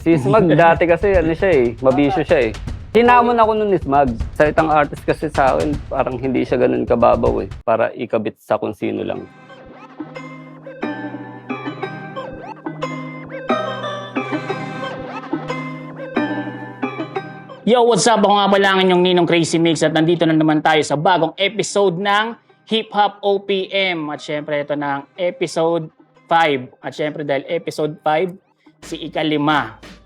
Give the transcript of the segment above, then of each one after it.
Si Smag dati kasi ano siya eh, mabisyo siya eh. Hinamon ako nun ni Smag. Sa itang artist kasi sa akin, parang hindi siya ganun kababaw eh. Para ikabit sa kung sino lang. Yo, what's up? Ako nga pala ang inyong Ninong Crazy Mix at nandito na naman tayo sa bagong episode ng Hip Hop OPM. At syempre ito na ang episode 5. At syempre dahil episode 5, si Ika-5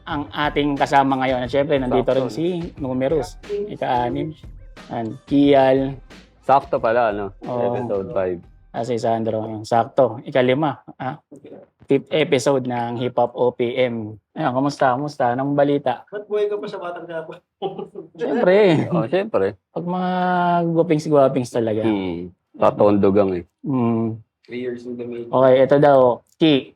ang ating kasama ngayon. At syempre nandito rin si Numerous, Ika-6, and Kial. Sakto pala, no? Oo. Episode 5. Si Sandro. Sakto, Ika-5. Fifth episode ng Hip Hop OPM. Ayun, kamusta? Kamusta? Anong balita? Ba't buhay ka pa sa Batang Quiapo? Syempre, Oh, syempre. pag mga guwapings talaga. Tatondogang eh. 3 years in the making. Okay, ito daw. Ki,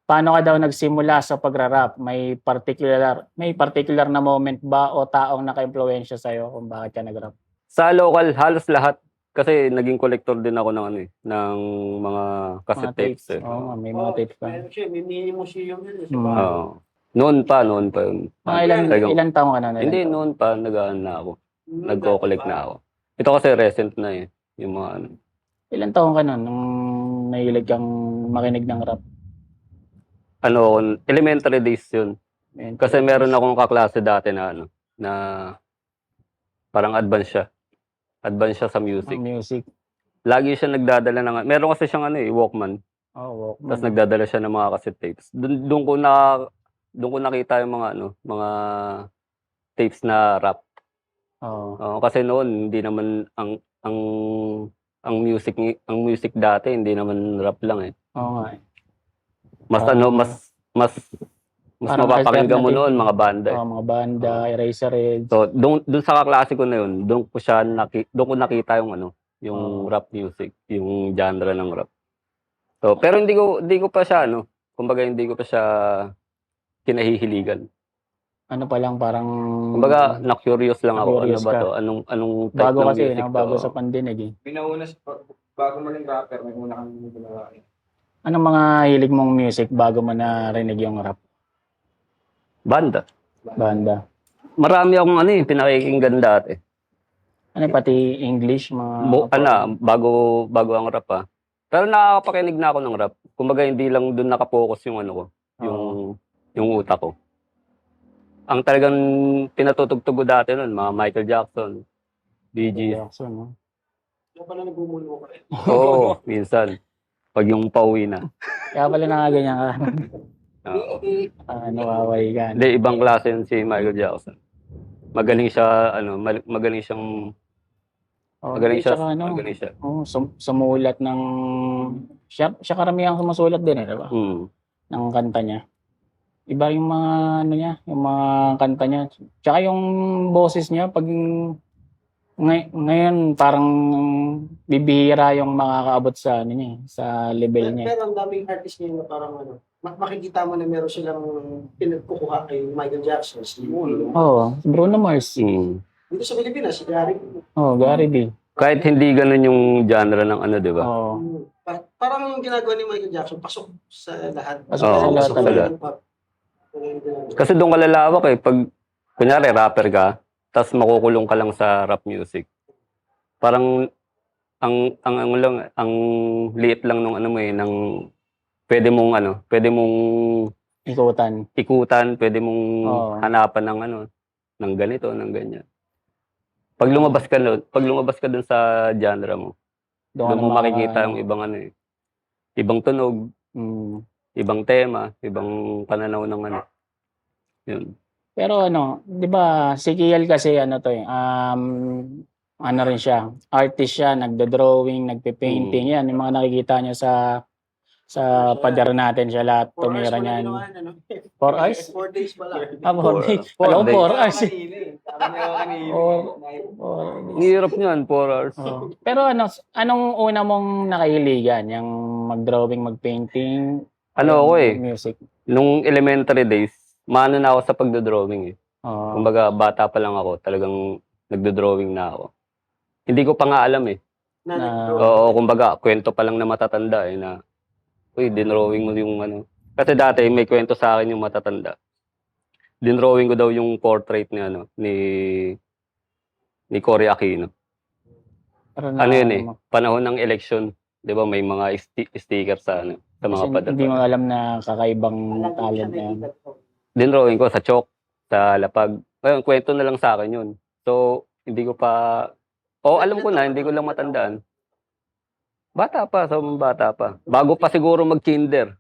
paano ka daw nagsimula sa pagrarap? May particular na moment ba o taong naka-impluwensya sa'yo kung bakit ka nagrap? Sa local, halos lahat. Kasi naging collector din ako ng ano eh, ng mga cassette tapes eh. Oo, may mga tapes pa. Meron siya, may mini museum yun. Oo. Noon pa yun. Mga ilang taong ka na? Hindi, noon pa, nag-ano na ako. Nagko-collect na ako. Ito kasi recent na eh. Yung mga ano. Ilang taong ka nun nung nahilig kang makinig ng rap? Ano, elementary days yun. Kasi meron akong kaklase dati na ano, na parang advance siya. Advance siya sa music. Music. Lagi siya nagdadala ng, meron kasi siyang ano eh, Walkman. Oh, Walkman. Tapos nagdadala siya ng mga cassette tapes. Doon ko nakita yung mga ano, mga tapes na rap. Oo. Kasi noon hindi naman ang music dati hindi naman rap lang eh. Oo nga eh. Mas Parang mapapakinggan mo alternative. noon mga banda. Oo, mga banda, Eraserheads. So, doon sa kaklase ko na yun, doon ko nakita yung ano, yung rap music, yung genre ng rap. So, pero hindi ko pa siya ano, kumbaga hindi ko pa siya kinahihiligan. Ano pa lang parang Kumbaga, na-curious lang ako. Na-curious Ano ba ka. to? Anong type bago ng kasi, music to? bago sa pandinig eh. Binauna, bago maging rapper, may una kang ginawa. Anong mga hilig mong music bago mo narinig yung rap? Banda. Banda. Marami akong ano eh, pinakikinggan dati. Ano pati English mga Bago ang rap ah. Pero nakakapakinig na ako ng rap. Kumbaga hindi lang doon nakapokus yung ano ko, yung utak ko. Ang talagang pinatutugtog ko dati noon, mga Michael Jackson, Bee Gees. Jackson, no? Yung pala nagmumulo ka rin. Oo, minsan. Pag yung pauwi na. Kaya pala nakaganyan ka. Oo. Nawaway ka. Hindi, ibang klase yun si Michael Jackson. Magaling siya, magaling siya. Tsaka sumulat ng... Siya karamihan sumusulat din eh, diba? Ng kanta niya. Iba yung mga yung mga kanta niya. Tsaka yung boses niya, pag ngayon parang bibihira yung makakaabot sa niya, sa level niya. Pero ang daming artist ngayon na parang makikita mo na meron silang pinagkukuha kay Michael Jackson, si Oo, Bruno Mars. Dito sa Pilipinas, si Gary. Gary B. Kahit hindi ganun yung genre ng ano, di ba? Parang ginagawa ni Michael Jackson, pasok sa lahat. Pasok sa lahat. Kasi doon ka lalawak eh. Pag, kunyari, rapper ka, tapos makukulong ka lang sa rap music. Parang, ang liit lang nung ano mo eh, pwede mong ikutan, pwede mong hanapan ng ng ganito, ng ganyan. Pag lumabas ka dun sa genre mo, doon mo makikita yung ibang ibang tunog, ibang tema, ibang pananaw ng yun. Pero 'di ba, si Kiel kasi rin siya, artist siya, nagdo-drawing, nagpe-painting, yan yung mga nakikita niyo sa pader natin siya lahat tumira niyan. 4 hours? 4 days pala. 4 days. 4 hours. Hirap niyan, 4 hours. Pero anong una mong nakahiligan? Yung mag-drawing, mag-painting? Music. Nung elementary days, maano na ako sa pagdo-drawing eh. Kumbaga, bata pa lang ako, talagang nagdo-drawing na ako. Hindi ko pa nga alam eh. Kumbaga, kwento pa lang na matatanda eh, na dinrawing mo yung Kasi dati may kwento sa akin yung matatanda. dinrawing ko daw yung portrait ni ano, ni Cory Aquino. Pero Ano yun eh, panahon ng election, 'di ba, may mga sticker sa ano, sa mga kasi pader. hindi mo alam na kakaibang Alam mo siya talent may na yan. edad ko. Dinrawing ko sa chalk, sa lapag. Ngayon, kwento na lang sa akin yun. So, hindi ko pa, alam ko na, hindi ko lang matandaan. Bata pa, sobrang bata pa. Bago pa siguro mag-kinder.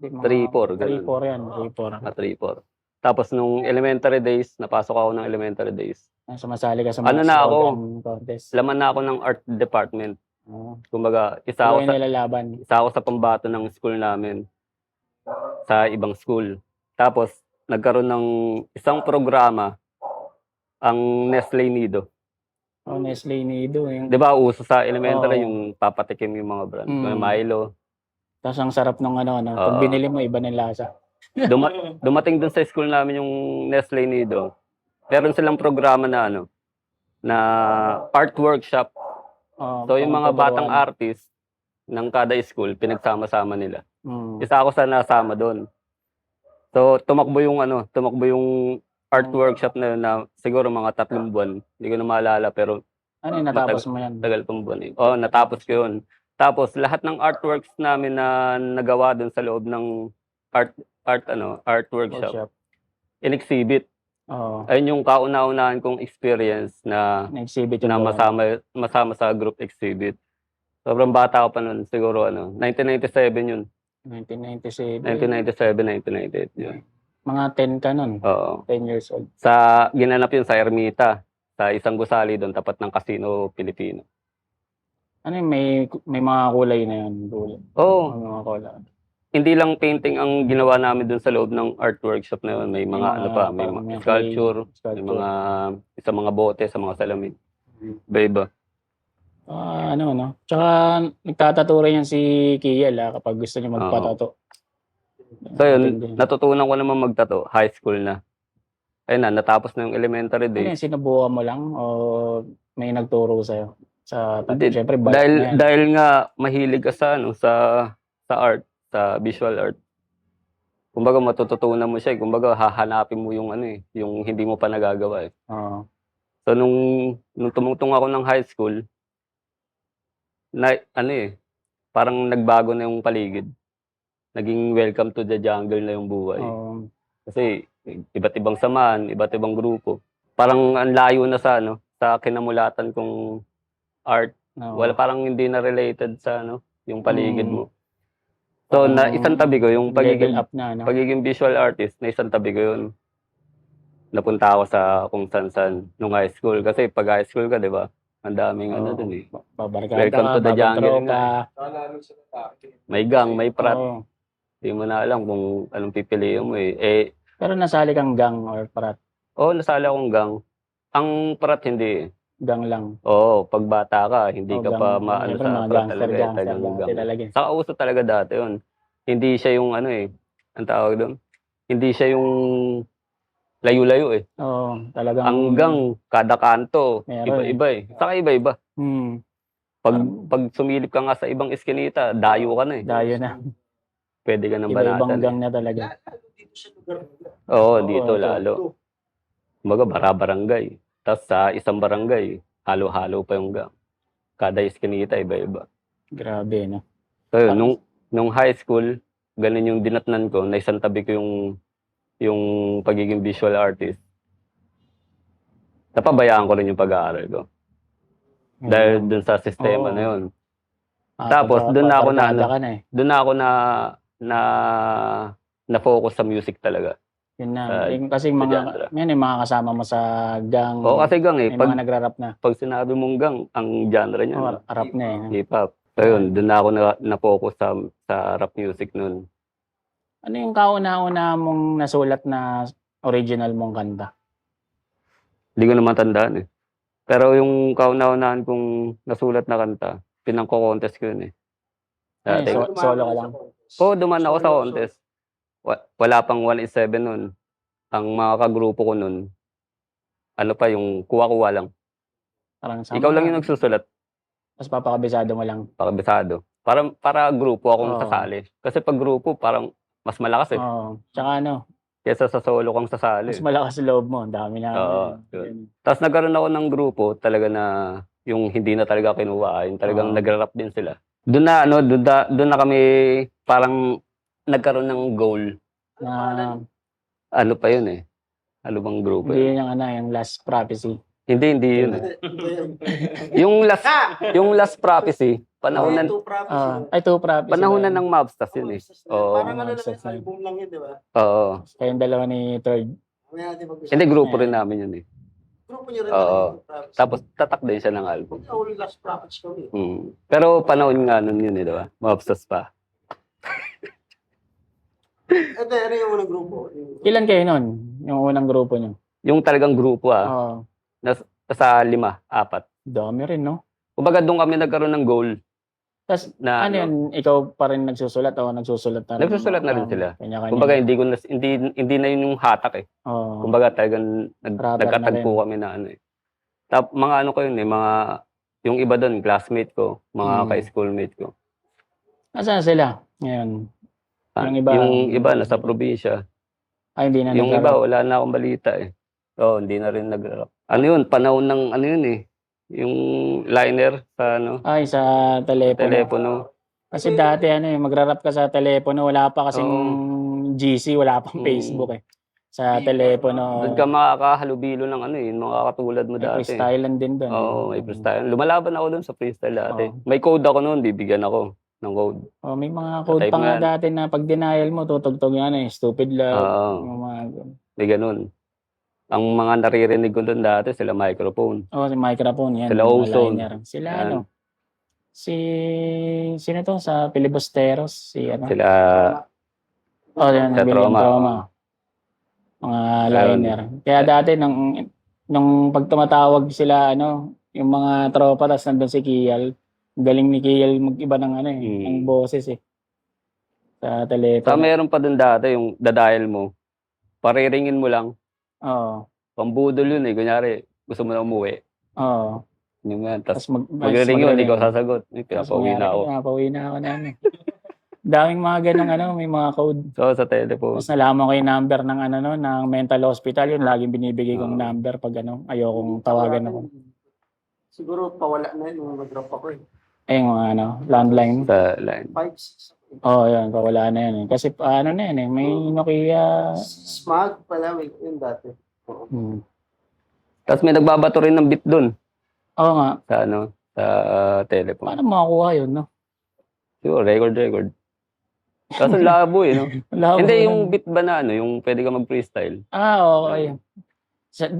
3-4, ganun. 3-4 yan, 3-4. 3-4. Tapos nung elementary days, napasok ako ng elementary days. Sumasali ka sa Ano mga na ako? slogan contest. Laman na ako ng art department. Oo. Kumbaga, Ikaw yung nilalaban. isa ako sa pambato ng school namin sa ibang school. Tapos, nagkaroon ng isang programa, ang Nestle Nido. Oh, Nestle Nido. Yung... Di ba, uso sa elementary Oo. yung papatikim yung mga brand. Mm. May Milo. Tapos ang sarap nung ano. Pag Oo. binili mo, iba ng lasa. Dumating dun sa school namin yung Nestle Nido. Meron silang programa na ano, na art workshop. Oh, So, yung mga pangtuturuan. batang artist ng kada school, pinagsama-sama nila. Mm. Isa ako sa nasama doon. So, tumakbo yung art workshop na yun na siguro mga 3 buwan. Hindi ko na maalala, pero Ano yung natapos mo yan? tagal pang buwan eh. Natapos ko yun. Tapos, lahat ng artworks namin na nagawa doon sa loob ng art workshop, Workshop. in-exhibit. Oo. Ayun yung kauna-unahan kong experience na Na-exhibit yung masama sa group exhibit. Sobrang bata ko pa noon, siguro 1997 yun. 1997. 1997, 1998 yun. Mga 10 ka nun. Oo. 10 years old. Ginanap yun sa Ermita, sa isang gusali doon, tapat ng Casino Pilipino. Ano yung may mga kulay na yun? Oo. May mga kulay. Hindi lang painting ang ginawa namin doon sa loob ng art workshop na yun. May mga may parang mga may sculpture, may sculpture. sa mga bote, sa mga salamin. Iba-iba. Tsaka nagtatato rin yan si Kiel kapag gusto niya magpatato. So yun, natutunan ko naman magtato, high school na. Ayun na, natapos na yung elementary Ano days. yan, sinubukan mo lang o may nagturo sa'yo? Sa tattoo, Hindi, syempre bike na yan. dahil nga mahilig ka sa sa art, sa visual art. Kumbaga matututunan mo siya, kumbaga hahanapin mo yung yung hindi mo pa nagagawa eh. Oo. So nung tumungtong ako ng high school, parang nagbago na yung paligid. Naging welcome to the jungle na yung buhay. Oo. Kasi iba't ibang samahan, iba't ibang grupo. Parang ang layo na sa kinamulatan kong art. Oo. Wala, parang hindi na related sa yung paligid Mm. mo. So na isang tabi ko yung Level up na, pagiging visual artist, na isang tabi ko yun. Napunta ako sa kung saan nung high school kasi pag high school ka, 'di ba? Ang daming dun eh. Babarkada Welcome ka, to the jungle babatropa. May gang, may prat. Oo. Hindi mo na alam kung anong pipiliin mo eh. Pero nasali kang gang or parat? Nasali akong gang. Ang prat hindi eh. Gang lang. Oo, pag bata ka, hindi ka gang. pa maano Siyempre, sa mga prat gangster talaga. dati talaga. Saka uso talaga dati yun. Hindi siya yung ang tawag doon. Hindi siya yung layo-layo eh. Oo, talagang... Ang gang, kada kanto, Meron iba-iba eh. Saka iba-iba. Hmm, Pag sumilip ka nga sa ibang eskinita, dayo ka na eh. dayo na. Pwede ka nang Iba-ibang banatan. gang na talaga. Lalo dito sa lugar nila. Oo, dito ito. lalo. Kumbaga, bara-barangay. Tapos sa isang barangay, halo-halo pa yung gang. Kada eskinita, iba-iba. Grabe, no? So, yun, nung high school, ganun yung dinatnan ko, naisantabi ko yung pagiging visual artist. Napabayaan ko rin yung pag-aaral ko. Dahil dun sa sistema Oo. na yun. Tapos, doon na ako doon na ako na focus sa music talaga. Yun na. sa- Kasi genre. yan yung mga kasama mo sa gang. Oo, kasi gang eh. May mga nagra-rap na. Pag sinabi mong gang, ang genre niya, Oh, rap na eh. hip-hop. So yun, doon na ako na-focus sa rap music nun. Ano yung kauna-una mong nasulat na original mong kanta? Hindi ko naman tandaan eh. Pero yung kauna-unahan kong nasulat na kanta, pinangko-contest ko yun eh. Dati. Solo ka lang? Duman ako sa contest. Wala pang 1-7 nun. Ang mga kagrupo ko nun, yung kuha-kuha lang. Parang Ikaw lang yung nagsusulat, Tapos papakabisado mo lang. pakabisado. Para grupo akong Oo. sasali. Kasi pag grupo, parang mas malakas eh. Oo. Tsaka kesa sa solo kang sasali. Mas malakas loob mo. Ang dami na. Oo, yun. Tapos nagkaroon ako ng grupo talaga na yung hindi na talaga kinuha, yung talagang Oo. nagra-rap din sila. Doon na kami parang nagkaroon ng goal. Na, Ano pa yun eh? Ano bang grupo hindi yun? yung last prophecy. Hindi yun. Yung last prophecy, panahon na, Two prophecy. panahon na ba yun? ng Mobstars yun eh. Oo. Parang ano lang Mobstars yung album lang yun, di ba? Oo. Kayong dalawa ni Third. Mamaya natin pag-usapan. Hindi, grupo rin namin yun eh. Grupo nyo rin Oo. talaga yung Prophets. Tapos tatak din siya ng album. All Last Prophets kami. Pero panahon nga nun yun eh, di ba? Mobstars pa. Ito, ano yung unang grupo? Ilan kayo nun? Yung unang grupo nyo? Yung talagang grupo Oo. sa 5, 4. Dami rin, no? Kumbaga doon kami nagkaroon ng goal Tapos, na ano yun? Ikaw pa rin nagsusulat o nagsusulat na rin? Nagsusulat na rin sila. Kanya-kanya. Kumbaga hindi na yun yung hatak eh. Oo. Kumbaga talagang Rubber nagkatagpo na kami na ano eh. Mga ano ko yun eh, yung iba doon, classmate ko, mga ka-schoolmate ko. Nasaan sila ngayon? Yung iba nasa probinsya. Ay, hindi na Yung naglaro. iba, wala na akong balita eh. Oo, hindi na rin nag-rap. Ano yun, panahon ng ano yun eh. Yung liner sa ano, Ay, sa telepono. Kasi dati magra-rap ka sa telepono, wala pa kasing GC, wala pang Facebook eh. Sa telepono. Doon ka makakahalubilo ng ano eh, mga katulad mo May dati. freestylean din doon. Oo, may freestyle. Lumalaban ako doon sa freestyle dati. Oo. May code ako noon, bibigyan ako ng code. Oh, may mga code Type pa nga nga. dati na pag denial mo, tutugtog yan stupid love. Oo, Yung mga, may ganun. Ang mga naririnig ko doon dati, sila microphone. si microphone yan. Sila mga Ozone. liner. Sila Yan. sino to sa Filibusteros? Sila, Yan, Sa William Trauma. Trauma. Mga Ayun. liner. Kaya dati nung pag tumatawag sila yung mga tropa tas nandun si Kial. Ang galing ni Kial mag-iba ng ng boses eh. Sa telepono. meron pa doon dati, yung dadial mo, pariringin mo lang, Oo. pambudol yun eh. Kunyari, gusto mo na umuwi. Oo. Yung nga, tapos Tas magriring yun, ikaw sasagot. Pinapauwi na ako. Pinapauwi na ako na Daming mga ganong may mga code. So, sa telephone. Tapos nalaman ko yung number ng ng mental hospital, yun laging binibigay kong Oo. number pag ayokong tawagan ako. Siguro pawala na yun nung mag-drop ako eh. Ay, yung mga landline. Sa line. 5, 6. Yan, pawala na yan. Kasi na yan may Nokia. Smog pala, may yun dati. Tapos may nagbabato rin ng bit doon. Oo nga. Sa telephone. Paano makakuha yun, no? Sure, record. Kaso labo eh, no? Wala Hindi, akong- yung beat ba na yung pwede ka mag-freestyle? Okay.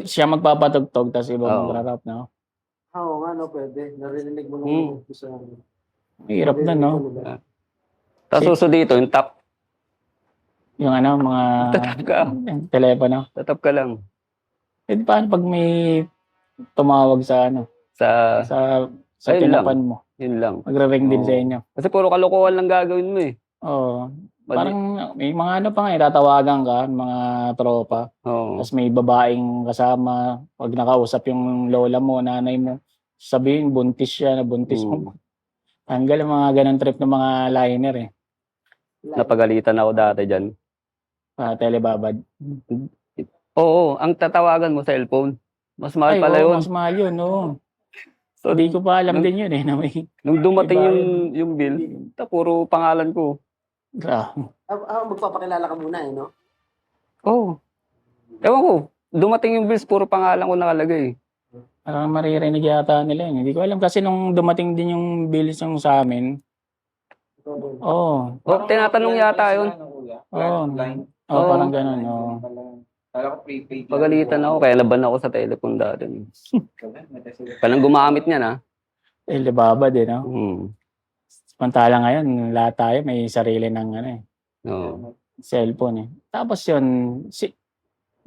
Siya magpapatugtog, tapos iba Oo. magra-rap, no? Oo nga, no, pwede. Narinig mo Hmm. nung sa... Hirap na, no? Tapos suso dito, yung tap. Yung mga Tatap ka. telepono. Tatap ka lang. Paano pag may tumawag sa Sa, sa Ayun lang. tinapan mo? yun lang. Magre-ring din Oo. sa inyo. Kasi puro kalokohan lang gagawin mo eh. Oo. Parang may mga pa nga, tatawagan ka, mga tropa. Oo. Tapos may babaeng kasama. Pag nakausap yung lola mo, nanay mo, sabihin, buntis siya, nabuntis mo. Tanggal ang mga ganang trip ng mga liner eh. Napagalitan ako dati dyan. Telebabad. Oo, ang tatawagan mo cellphone. Mas mahal pala oo, yun. mas mahal yun, oo. So, Hindi ko pa alam nung- din yun eh. Na may, nung dumating Iba yung bill, puro pangalan ko. Magpapakilala ka muna eh, no? Oo. Ewan ko, dumating yung bills, puro pangalan ko nakalagay. Parang maririnig yata nila yun. Hindi ko alam kasi nung dumating din yung bills yung sa amin. Oo. Tinatanong yata yun. Oo. Oo. Parang ganun. Oo. Kala ko prepaid. Pagalitan ako, kaya laban ako sa telephone dati. Parang gumamit niya na. Telebabad eh, no? Samantala ngayon, lahat tayo may sarili ng Oo. cellphone eh. Tapos yun,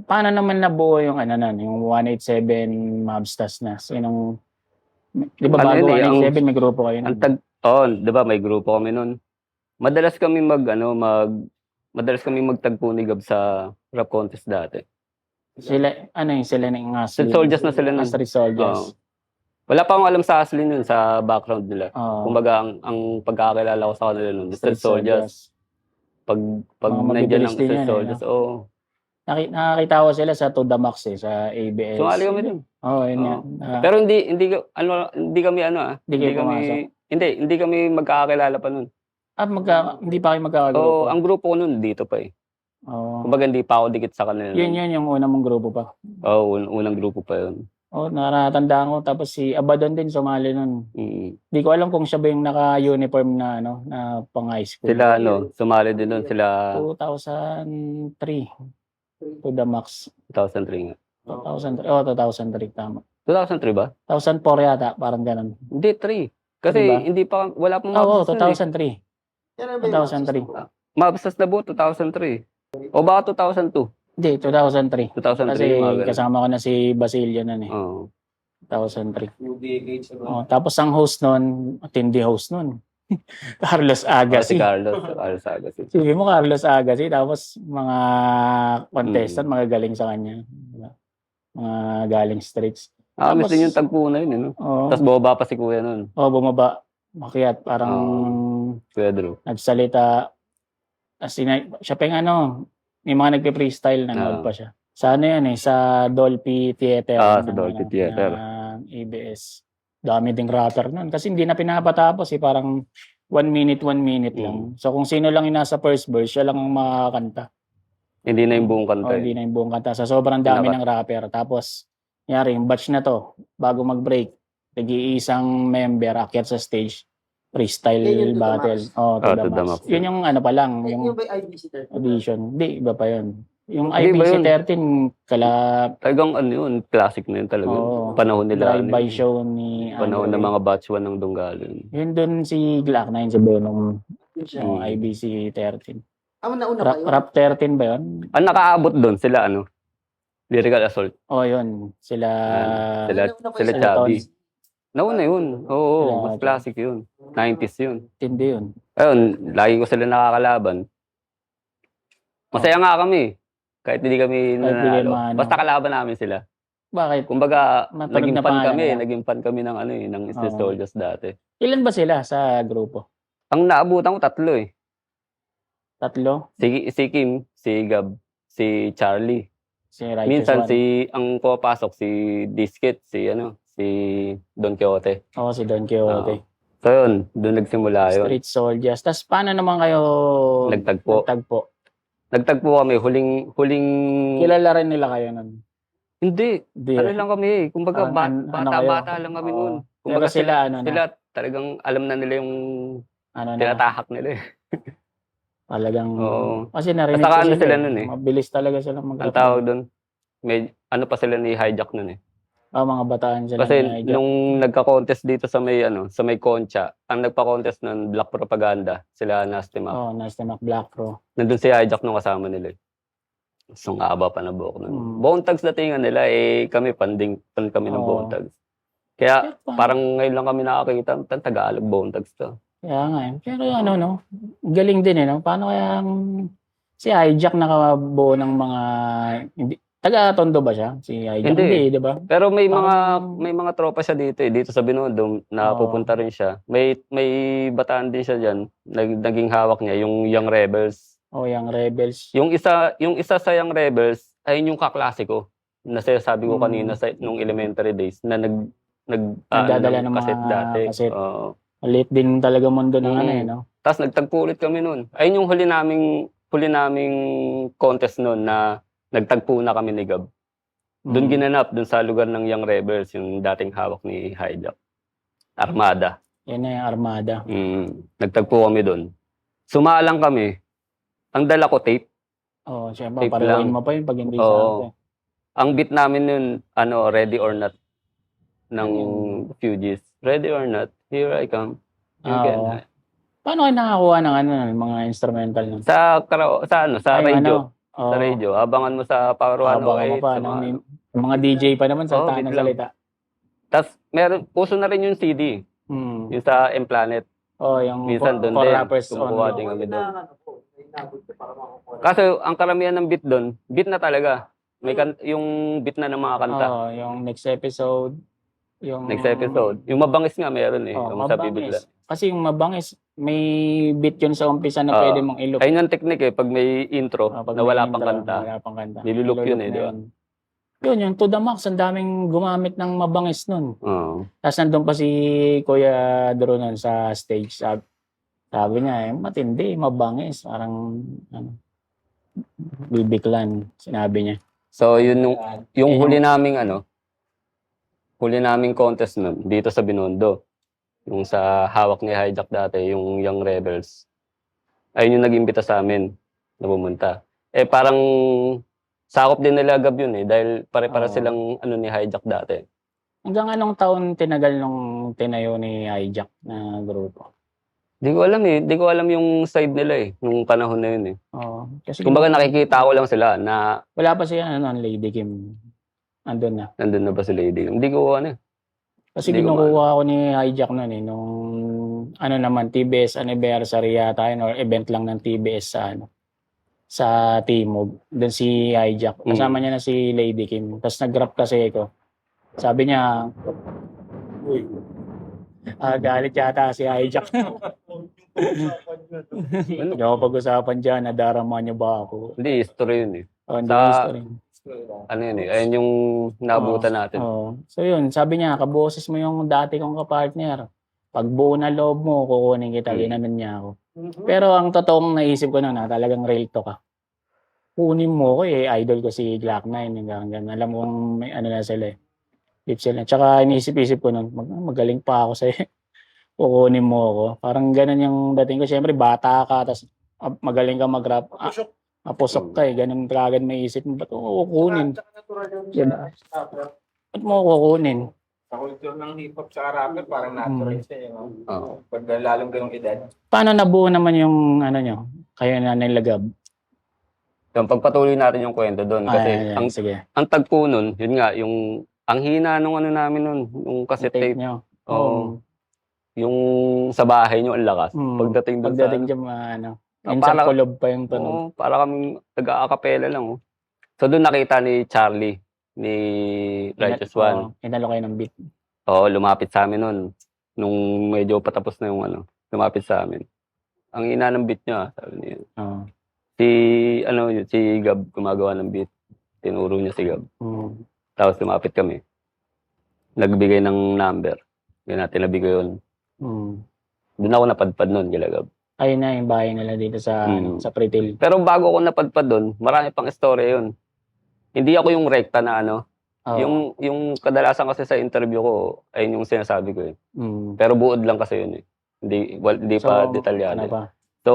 paano naman nabuo yung yung 187 Mobstars na? Sinong, di ba bago Ano yun eh, 187 may grupo kayo nun? Di ba may grupo kami nun. Madalas kami magtagpo ni Gab sa rap contest dati. Sila, sila na yung Street Soldiers na sila nun. Street Soldiers. Oo. Wala pa akong alam sa Aslin nun, sa background nila. Oo. Kumbaga, ang pagkakilala ko sa kanila nun, Street Soldiers. Pag Mga nandiyan ang mabibilis din Street yan, Soldiers, oo. Nakakita ko sila sa To The Max sa ABS. Sumali kami dun. Oo, yun Oo. yan. Pero hindi kami Hindi kayo pumasok? hindi kami magkakakilala pa nun. Hindi pa kayo magkakagrupo? Oo, ang grupo ko nun dito pa eh. Oo. Kumbaga hindi pa ako dikit sa kanila. Yun yung unang mong grupo pa. Oo, unang grupo pa yun. Oo, natatandaan ko. Tapos si Abaddon din sumali nun. Mm. Hindi ko alam kung siya ba yung naka-uniform na pang high school. Sila sumali din nun sila 2003. To The Max. 2003 nga. 2003. Oh, 2003. Tama. 2003 ba? 2004 yata. Parang ganun. Hindi, 3. Kasi Diba? hindi pa, wala pang Oo, mabasas nun eh. 2003. Yan ba yung 2003. Mabasas na buo, 2003. O baka 2002. Hindi, 2003. 2003 Kasi yung mga ganun. kasama ko na si Basilio nun eh. Oo. 2003. 2 decades ago. Oh, tapos ang host nun, tindi host nun. Carlos Si Agassi. Carlos Agassi. Sige mo, Carlos Agassi. Tapos mga contestant, mga galing sa kanya. Diba? Mga galing streets. Miss Tapos- din yung tagpo na yun. Oo. Tapos bumaba pa si Kuya nun. Bumaba. Makiat. Parang Kuya Drew. nagsalita. Siya pa yung may mga nagpe-freestyle, nanood pa siya. Sa yan sa Dolphy Theater. Sa Dolphy Theater. ng ABS. Dami ding rapper nun. Kasi hindi na pinapatapos parang 1 minute lang. So kung sino lang yung nasa first verse, siya lang ang makakanta. Hindi na yung buong kanta. Hindi na yung buong kanta. Sa sobrang dami ng rapper. Tapos, yung batch na to, bago mag-break, nag-iisang member akyat sa stage, freestyle Yan yung To The battle. Max. To The To The Max. Max. Yun yung pa lang, Yung yung ba yung IBC 30? audition. Hindi, iba pa yun. Yung Hindi ba IBC yun? 13, kala Talagang yun, classic na yun talaga. Oo. Panahon nila. drive-by show ni Panahon ng mga batch 1 ng Dunggalo. Yun dun si Glock 9 si Benong, Yun siya. yung IBC 13. Nauna pa yun? Rap 13 ba yun? Ang nakaabot doon, sila Lyrical Assault. Yun. Sila Sila Nauna pa sila yun. Chubby. Nauna yun. Oo, Sila- mas classic yun. 90s yun. tindi yun. Ayun, lagi ko sila nakakalaban. Masaya nga kami. Kahit hindi kami Kahit hindi kayo nanalo. maano. Basta kalaban namin sila. Bakit? Kumbaga, Matunog naging na fan pangalan kami. nila. Naging fan kami ng ng Street Oo. Soldiers dati. Ilan ba sila sa grupo? Ang naabutan ko 3 eh. 3? Si Kim, si Gab, si Charlie. Si Righteous Minsan One. ang pumapasok si Disket, si Don Quixote. Si Don Quixote. So yun, doon nagsimula yun. Street Soldiers. Tapos paano naman kayo Nagtagpo. Nagtagpo kami, huling... Kilala rin nila kayo nun? Hindi, Hindi. lang kami. Kumbaga, Ano kayo? bata-bata lang kami Oo. noon. Pero Kumbaga sila, sila talagang alam na nila yung na, tinatahak nila eh. talagang, Oo. kasi narinig Basta ko ano sila sila nun eh. Mabilis talaga sila Ang mag-rap. tawag doon, ano pa sila ni Hijack nun eh. Mga bataan sila. Kasi na- nung nagka-contest dito sa may Concha, ang nagpa-contest nun, Black Propaganda, sila Nasty Mac. Nasty Mac Black Pro. Nandun si Hijack nung kasama nila eh. So, nga ba pa na buhok nun. Bone Thugs datingan nila kami fan kami ng Oo. Bone Thugs. Kaya parang ngayon lang kami nakakita, Tagalog Bone Thugs to. Kaya nga Pero galing din Paano kaya si Hijack nakabuo ng mga, taga-Tondo ba siya? Si Hijack? Hindi. Di ba? Pero may Parang- mga tropa siya dito dito sa Binondo na Oo. pupunta rin siya. May bataan din siya diyan, naging hawak niya yung Young Rebels. Yung Rebels. Yung isa sa Young Rebels ay yung kaklase ko. Na sabi ko kanina nung elementary days na Nagdadala ng mga cassette dati. cassette. Oo. Maliit din talaga mundo ng Tapos nagtagpo ulit kami noon. Ayun yung huli naming contest noon na nagtagpo na kami ni Gab. Doon ginanap, doon sa lugar ng Young Rebels, yung dating hawak ni Hijack. Armada. Yan na yung Armada. Nagtagpo kami doon. Sumalang kami. Ang dala ko tape. Siyempre, Tape paruin lang. mo pa yun pag hindi Oo. sa Ang beat namin nun, Ready or Not ng Fugees. Ready or Not, here I come. You can. Oo. Paano kayo nakakuha ng mga instrumental nun? Sa Ay, radio. Oo. Sa radio. Abangan mo sa Power 108. Abangan mo pa. sa mga- Mga DJ pa naman, Oo, salita beat ng lang. salita. Tapos, uso na rin yung CD. Yung sa M-Planet. Yung Minsan doon for din. rappers Kumukuha only. din kami doon. Inabot ko para makakuha. Kasi ang karamihan ng beat doon, beat na talaga. Yung beat na ng mga kanta. Yung next episode. Next episode. Yung mabangis nga meron eh. Yung sa mabangis. bibigla. Kasi yung mabangis, may bit yun sa umpisa na Oo. pwede mong i-loop. Ayun ang technique eh. Pag may intro Pag na may wala intro, pang kanta, wala pang kanta. nilulok yun Nilulok eh, na di ba? yun. Yun, yung To The Max, ang daming gumamit ng mabangis nun. Oo. Tapos nandun pa si Kuya Drew nun sa stage. Sabi niya, matindi, mabangis. Parang, bibiglan, sinabi niya. So, yung Yun huli naming contest nun, dito sa Binondo. Yung sa hawak ni Hijack dati, yung Young Rebels. Ayun yung nag-imbita sa amin na pumunta. Eh, parang sakop din nila Gab yun eh, dahil pare-para Oo. silang ni Hijack dati. Hanggang anong taon tinagal nung tinayo ni Hijack na grupo? Di ko alam eh. Di ko alam yung side nila eh. Nung panahon na yun eh. Oo. Kasi Kumbaga nakikita ko lang sila na wala pa siya, Lady Kim. Andun na. nandun na ba si Lady. Hindi ko ano eh. Kasi Hindi ko kinukuha ako ni Hijack nun eh. Nung naman, TBS anniversary yata yun, or event lang ng TBS sa Timog. Doon si Hijack. Kasama niya na si Lady Kim. Tapos nag-rap kasi ako. Sabi niya, uy, galit yata si Hijack. Hindi ako pag-usapan dyan, nadarama niyo ba ako? Hindi, history yun eh. Hindi Sa- history. Ano yun eh. Ayun yung naabutan natin. Oo. So yun, sabi niya, kaboses mo yung dati kong kapartner. Pag buo na loob mo, kukunin kita. Ginanon niya ako. Pero ang totoong naisip ko na talagang real to ka. Kunin mo ko eh, idol ko si Glock 9. Yung ganyan. Alam mo kung may na sila eh. Deep sila. Tsaka iniisip-isip ko nun, magaling pa ako sa'yo. Kukunin mo ako. Parang ganun yung dating ko. Siyempre, bata ka, tapos magaling ka mag-rap. Mapusok ka eh. Ganun kagad may isip mo. Ba't mo kukunin? Tsaka natural yung Diba? rapper. Ba't mo kukunin? Sa culture ng hip-hop sa rapper, parang natural siya. Oo. Pag lalong ganong edad. Paano nabuo naman yung nyo? Kayo na nilagab? Yung pagpatuloy natin yung kwento doon. Kasi Sige. ang tagpo nun, yun nga, ang hina nung namin nun, yung cassette Tape tape. nyo. Oo. Yung sa bahay nyo, ang lakas. Pagdating doon Pagdating dyan, minsan parang- kulob pa yung tunog. Oo, para kaming nag-aakapela lang. Oh. So doon nakita ni Charlie, ni Righteous One. Inalo kayo ng beat. Oo, lumapit sa amin nun. Nung medyo patapos na yung lumapit sa amin. Ang ina ng beat niya, sabi niya. Oo. Si Gab gumagawa ng beat. Tinuro niya si Gab. Tapos lumapit kami. Nagbigay ng number. Yun na, tinabi ko yun. Doon ako napadpad nun, kila Gab. Ayun na yung bahay nila dito sa Pretil. Pero bago ako napadpad doon, marami pang istorya yun. Hindi ako yung rekta na Oo. Yung kadalasan kasi sa interview ko, ayun yung sinasabi ko eh. Pero buod lang kasi yun eh. Hindi pa detalyado. Ano pa? So,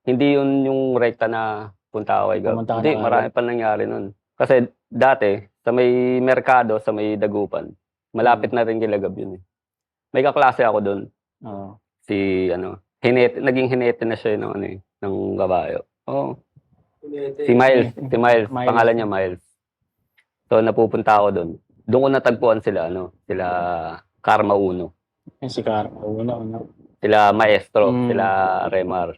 hindi yun yung rekta na punta ako kay Gab. Pumunta ka Hindi, na marami pa nangyari nun. Kasi dati, sa may merkado, sa may dagupan, malapit na rin kila Gab yun eh. May kaklase ako doon. Oo. Naging hinete na siya ng kabayo. Oo. Pinete. Si Miles. Miles. Pangalan niya Miles. So, napupunta ako doon. Doon ko natagpuan sila Karma Uno. Yung si Carl. Sila Maestro, Mm. sila Remar.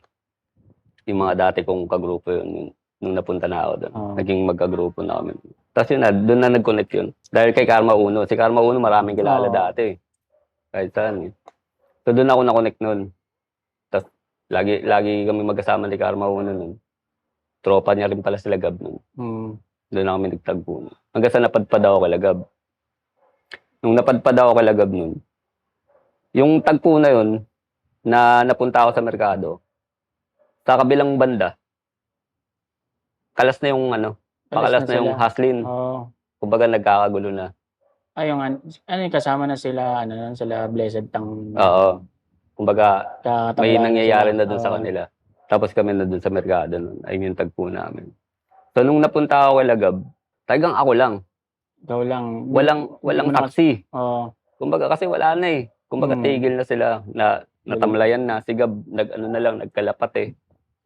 Yung mga dati kong kagrupo yun, nung napunta na ako doon. Oo. Naging magkagrupo na kami. Tapos yun doon na nag-connect yun. Dahil kay Karma Uno. Si Karma Uno maraming kilala Oo. dati. Kahit saan eh. So doon ako na-connect nun. Tapos lagi kami magkasama ni Karma Uno nun. Tropa niya rin pala sila Gab nun. Doon na kami nagtagpo. Hanggang sa napadpad ako kay Gab. Nung napadpad ako kay Gab nun, yung tagpo na yun, na napunta ako sa merkado, sa kabilang banda, kalas na yung pakalas na yung haslin. Oo. Kumbaga nagkakagulo na. Ay, yung kasama na sila, sila Blessed Tang. Oo. Kumbaga, may katabayan nangyayari sila. na dun sa Oo. kanila. Tapos kami na dun sa merkado nun. Ayun yung tagpo namin. So, nung napunta ako kay Gab, talagang ako lang. Ikaw lang. Walang taxi. Oo. Kumbaga, kasi wala na eh. Kumbaga, tigil na sila. Natamlayan na. Si Gab, nagkalapat eh.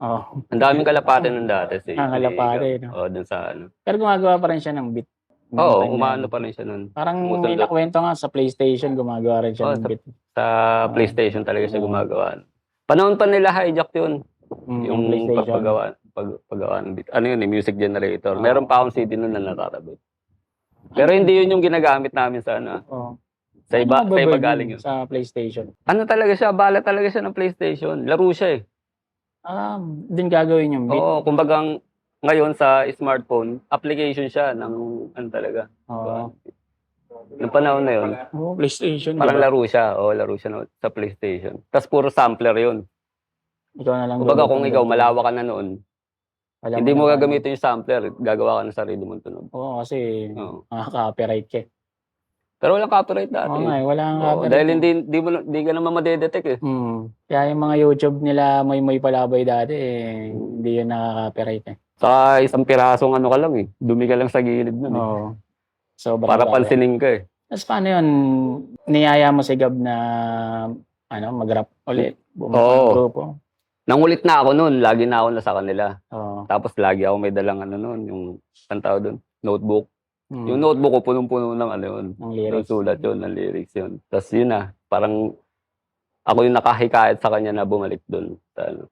Oo. Ang daming kalapate nun dati. Kalapate, no? Oo, dun sa Pero gumagawa pa rin siya ng beat. Oo, umano pa rin siya nun. Parang Umusundot. may nakwento nga sa PlayStation, gumagawa rin siya ng beat. Sa PlayStation talaga siya gumagawa. Panahon pa nila Hijack yun. Yung PlayStation. paggawa ng beat. Ano yun eh, music generator. Meron pa akong CD nun na natatabit. Pero hindi yun yung ginagamit namin sa Oo. Sa iba Nagbe-burn galing yun yun. sa PlayStation. Ano talaga siya, bala talaga siya ng PlayStation. Laro siya eh. Din gagawin yung beat. Oo, kumbaga ngayon sa smartphone, application siya ng ano talaga. Oo. Noong panahon na yun, PlayStation, parang diba? laro siya. Oo, laro siya sa PlayStation. Tapos puro sampler yun. Ikaw na lang. Kumbaga kung ikaw dugtong-dugtong. malawak ka na noon, Alam hindi na mo paano. gagamitin yung sampler, gagawa ka ng sarili mong tunog. Oo, kasi Oo. copyright ka. Pero walang copyright dati. Oo nga, walang Oo, copyright. dahil hindi ka naman madedetect eh. Kaya yung mga YouTube nila may palabay dati hindi yun nakaka-copyright eh. Sa isang pirasong ano ka lang eh. Dumi ka lang sa gilid nun eh. Oo. Sobrang Para bawal. pansinin ka eh. Tapos paano yun? Niyaya mo si Gab na mag-rap ulit? Bumuo Oo. ng grupo? Nangulit na ako noon, lagi na ako nasa kanila. Oo. Tapos lagi ako may dalang ano noon, yung ang tawag doon, notebook. Mm. Yung notebook ko punong-puno ng ano yun. Ng Ng lyrics. sulat yun, ng lyrics yun. Tapos yun na, parang ako yung nakahikayat sa kanya na bumalik doon.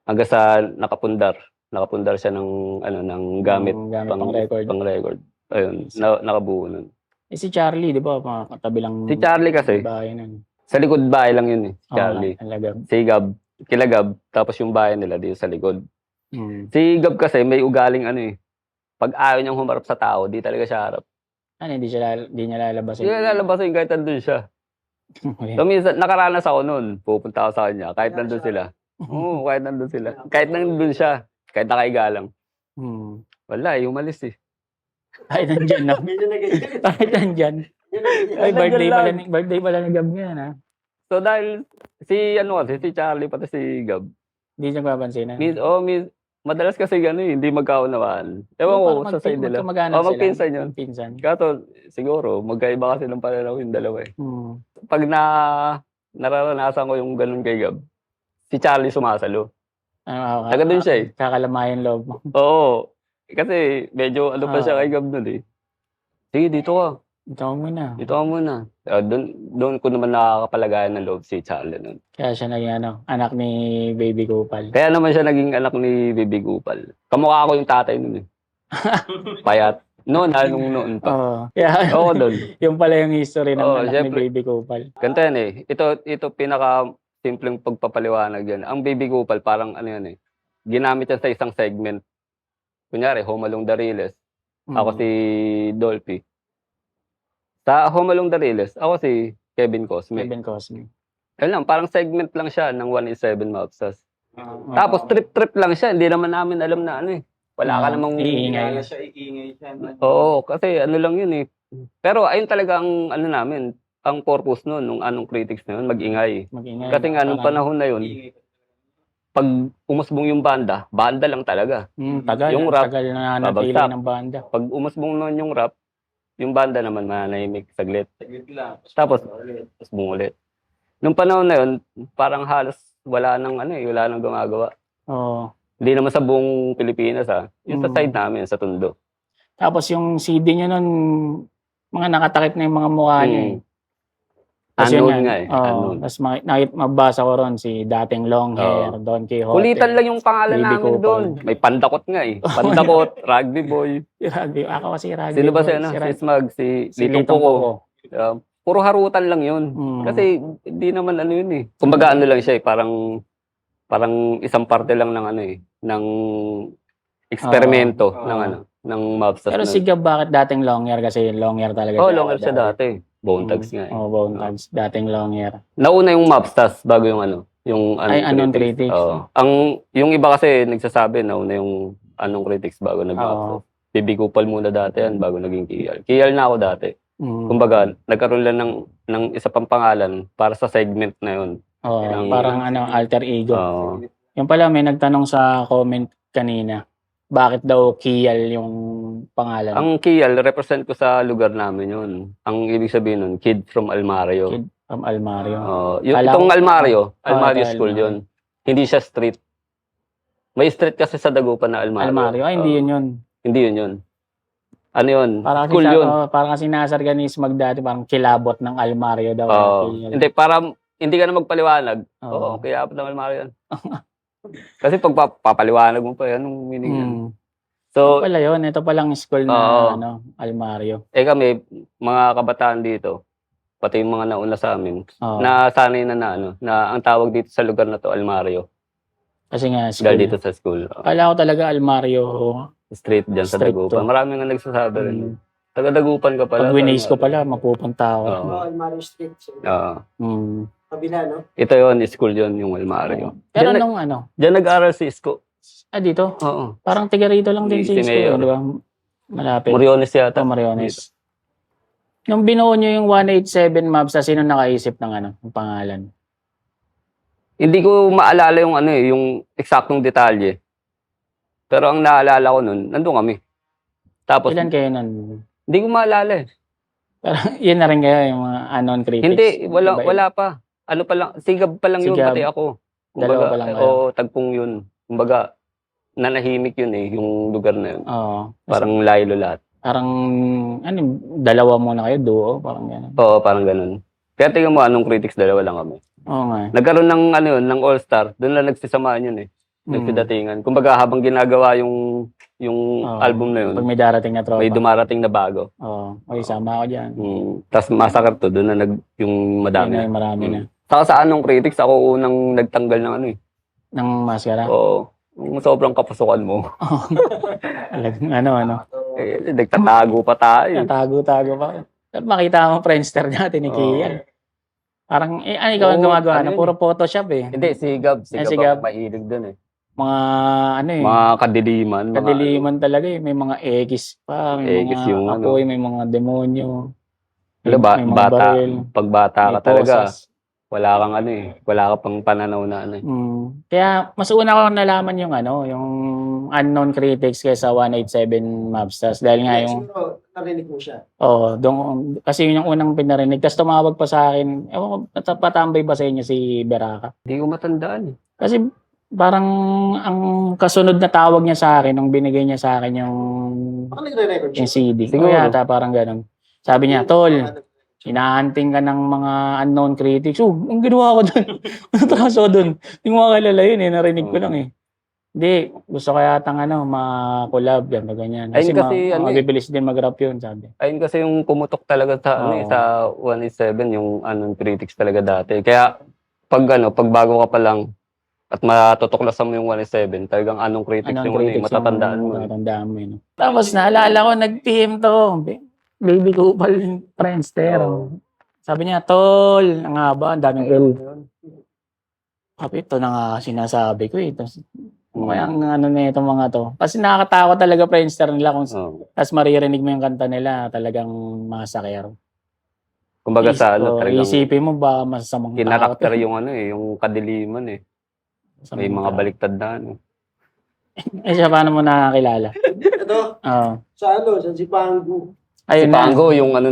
Hanggang sa nakapundar siya ng ng gamit Pang record. Ayun, nakabuo nun. Si Charlie, di ba? Katabi lang. Si Charlie kasi, bahay nun. sa likod bahay lang yun eh, si Oo Charlie. nga, talaga. Si Gab, kila Gab, tapos yung bahay nila dito sa likod. Mm. Si Gab kasi may ugaling pag ayaw niyang humarap sa tao, di talaga siya harap. Hindi niya lalabasin. Hindi niya lalabasin kahit nandun siya. So minsan, nakaranas ako noon, pupunta ako sa kanya, kahit nandun sila. Oo, kahit nandun sila. Kahit nandun siya, kahit nakaiga lang. Wala, umalis eh. Kahit nandyan na. Medyo na ganyan. Kahit nandyan. Ay, birthday pala ni Gab ngayon ha. So dahil si Charlie pati si Gab, Hindi niya papansin. madalas kasi hindi magkaunawaan. Ewan ko sa side nila. Magpinsan yun. Pinsan. Kato, siguro, magkaiba kasi ng pananaw yung dalawa eh. Hmm. Pag nararanasan ko yung ganun kay Gab, si Charlie sumasalo. Taga dun siya eh. Kakalamayan loob mo. Oo. Kasi medyo pa siya kay Gab nun eh. Sige, dito ka. Dito ka muna. Doon ko naman nakakapalagayan ng loob si Charlie nun. Kaya siya naging anak ni Baby Gopal. Kaya naman siya naging anak ni Baby Gupal. Kamukha ko yung tatay nun eh. Payat. Noon pa. Oo. Kaya Oo, doon. yung pala yung history ng anak syempre. ni Baby Gopal. Ganito yan eh. Ito pinaka simpleng pagpapaliwanag yan. Ang Baby Gupal parang yan eh. Ginamit yan sa isang segment. Kunyari, Home Along the Riles. Ako si Dolphy. Sa Home Along the Riles, ako si Kevin Cosme. Ayun lang, parang segment lang siya ng 1-in-7 Mobsters. Tapos trip lang siya. Hindi naman namin alam na wala ka namang iingay. Iingay siya. Oo, kasi lang yun eh. Pero ayun talaga ang namin, ang purpose nun, nung anong critics na yun, mag-ingay. Kasi nga, nung panahon na yun, pag umusbong yung banda lang talaga. Tagal. Yung rap, tagal na nanatili babagsak. ng banda. Pag umusbong nun yung rap, yung banda naman mananahimik saglit. Saglit lang. Tapos bumulit. Nung panahon na yun, parang halos wala nang wala nang gumagawa. Oo. Hindi naman sa buong Pilipinas Yung sa side namin, sa Tondo. Tapos yung CD niya nun, mga nakatakip na yung mga mukha niya. Tapos yun Unknown nga eh. Unknown. Tapos mabasa ko ron si dating long hair, Don Quixote. Kulitan lang yung pangalan Baby namin Gopal. doon. May Pandakot nga eh. Pandakot, Rugby Boy. Ako kasi rugby. Sino ba boy, si Smug, si Litong Litong Coco. Coco. Puro harutan lang yun. Kasi hindi naman yun eh. Kumbaga lang siya eh. Parang isang parte lang ng ng eksperimento ng Mobsters. Pero si Gab, bakit dating long hair? Kasi long hair talaga siya. long hair siya dati. Bone Thugs nga eh. Bone Thugs. Dating long hair. Nauna yung Mobsters bago yung yung Unknown Critics. Yung iba kasi nagsasabi nauna yung Unknown Critics bago nag-Mobsters. Baby Gupal muna dati yan bago naging Kial. Kial na ako dati. Kumbaga, nagkaroon lang ng isa pang pangalan para sa segment na yun. Parang alter ego. Yung pala, may nagtanong sa comment kanina, bakit daw Kial yung pangalan? Ang Kial, represent ko sa lugar namin yun. Ang ibig sabihin nun, Kid from Almario. Kid from Almario. Itong Almario School Almario. yun. Hindi siya street. May street kasi sa Dagupan na Almario. Hindi yun yun. Hindi yun. Ano yun? Parang School yun. Parang kasi nasarganismag dati, parang kilabot ng Almario daw. Hindi, para hindi ka na magpaliwanag. Kilabot ng Almario yan. Kasi pag papaliwanag mo pa yan, anong meaning yan? So, pala yun. Ito palang school na Almario. Kami, mga kabataan dito, pati yung mga nauna sa amin, Oo. nasanay na ang tawag dito sa lugar na to, Almario. Kasi nga, Dahil school. dito sa school. Kala ko talaga Almario. Street dyan sa Street Dagupan. to. Marami nga nagsasabi rin. Mm. Taga-Dagupan ka pala. Pag winays ko Almario. pala, mapupunta ako. Oo. Oo, Almario Street. So, Oo. Mm. kabila, no? Ito yon school yon yung Almario. Pero Diyan, nung ano, diyan nag-aral si Isko. dito, Oo. parang tiga rito lang din Si si Mayor. Isko, di ba? Malapit. Moriones yata. Mariones. Nung binuo nyo yung 187 maps, sino nakaisip ng ng pangalan? Hindi ko maalala yung yung eksaktong detalye. Pero ang naalala ko nun, nandun kami. Tapos, Ilan kayo nun? hindi ko maalala eh. Pero yun na rin kayo, yung mga unknown critics. Hindi, wala, Iba- wala pa. Ano pa lang, sigab pa lang yun, Sigab. pati ako. Dalawa pa lang kayo. Oo, tagpong yun. Kumbaga, nanahimik yun eh, yung lugar na yun. Oo. Parang laylo lahat. Parang, dalawa muna kayo, duo, parang gano'n. Oo, parang ganun. Kaya tingnan mo, anong critics, dalawa lang kami. Oo nga. Nagkaroon ng ng All-Star, doon lang nagsisamaan yun eh. Nagsidatingan. Kumbaga, habang ginagawa yung Oo. album na yun, Pag may darating na tropa. may dumarating na bago. Oo. Okay, sama ako dyan. Tapos masakit to, doon na yung madami. Yun na yung marami na. Saka sa anong critics, ako unang nagtanggal ng Ng maskara. Oo. Yung sobrang kapasukan mo. Ano. Nagtatago pa tayo. Tago-tago pa. Makita mo Friendster natin ni Oo. Kian. Parang, ikaw ang Oo, gumagawa ano na. yun? Puro Photoshop eh. Hindi, si Gab. Si Si Gab Gab. ang mahilig dun eh. Mga, Mga kadiliman. mga- kadiliman talaga eh. May mga X pa, may X mga yung apoy, may mga demonyo. Wala, may mga bata, baril, pag bata may ka talaga, poses. wala kang wala ka pang pananaw na Kaya mas una ko nalaman yung yung unknown critics kaysa 187 Mobsters dahil nga yung Siguro, narinig mo siya. kasi yun yung unang pinarinig. Tapos tumawag pa sa akin, ewan ko, patambay ba sa inyo si Beraka? Hindi ko matandaan eh. Kasi parang ang kasunod na tawag niya sa akin, nung binigay niya sa akin yung Baka nagre-record siya. CD. Siguro. O yata, parang ganun. Sabi niya, Tol, hinahunting ka ng mga unknown critics. Ang ginawa ko dun. Natraso dun. Hindi mo makalala yun eh. Narinig ko lang eh. Hindi, gusto ko yata ma-collab yan, ganyan. Kasi, Ayun kasi, mabibilis din mag-rap yun, sabi. Ayun kasi yung pumutok talaga sa, Oo. sa 187, yung critics talaga dati. Kaya, pag bago ka pa lang, at matutuklasan mo yung 187, talagang anong critics Unknown yung critics matatandaan yung mo. matatandaan mo yun. Tapos naalala ko, nag-PM to. Baby Kupal Friendster. Oo. Sabi niya, Tol, ang haba, ang daming L. Sabi, ito na nga sinasabi ko eh. Tapos, kaya ang na itong mga to. Kasi nakakatakot talaga Friendster nila kung tapos maririnig mo yung kanta nila, talagang massacre. Kumbaga sa talagang Isipin mo ba masasamang kinarakter yung yung kadiliman eh. May mga baliktad na siya, paano mo nakakilala? Ito, Oo. sa sa Zipangu. Ayun Si na. Pango, yung ng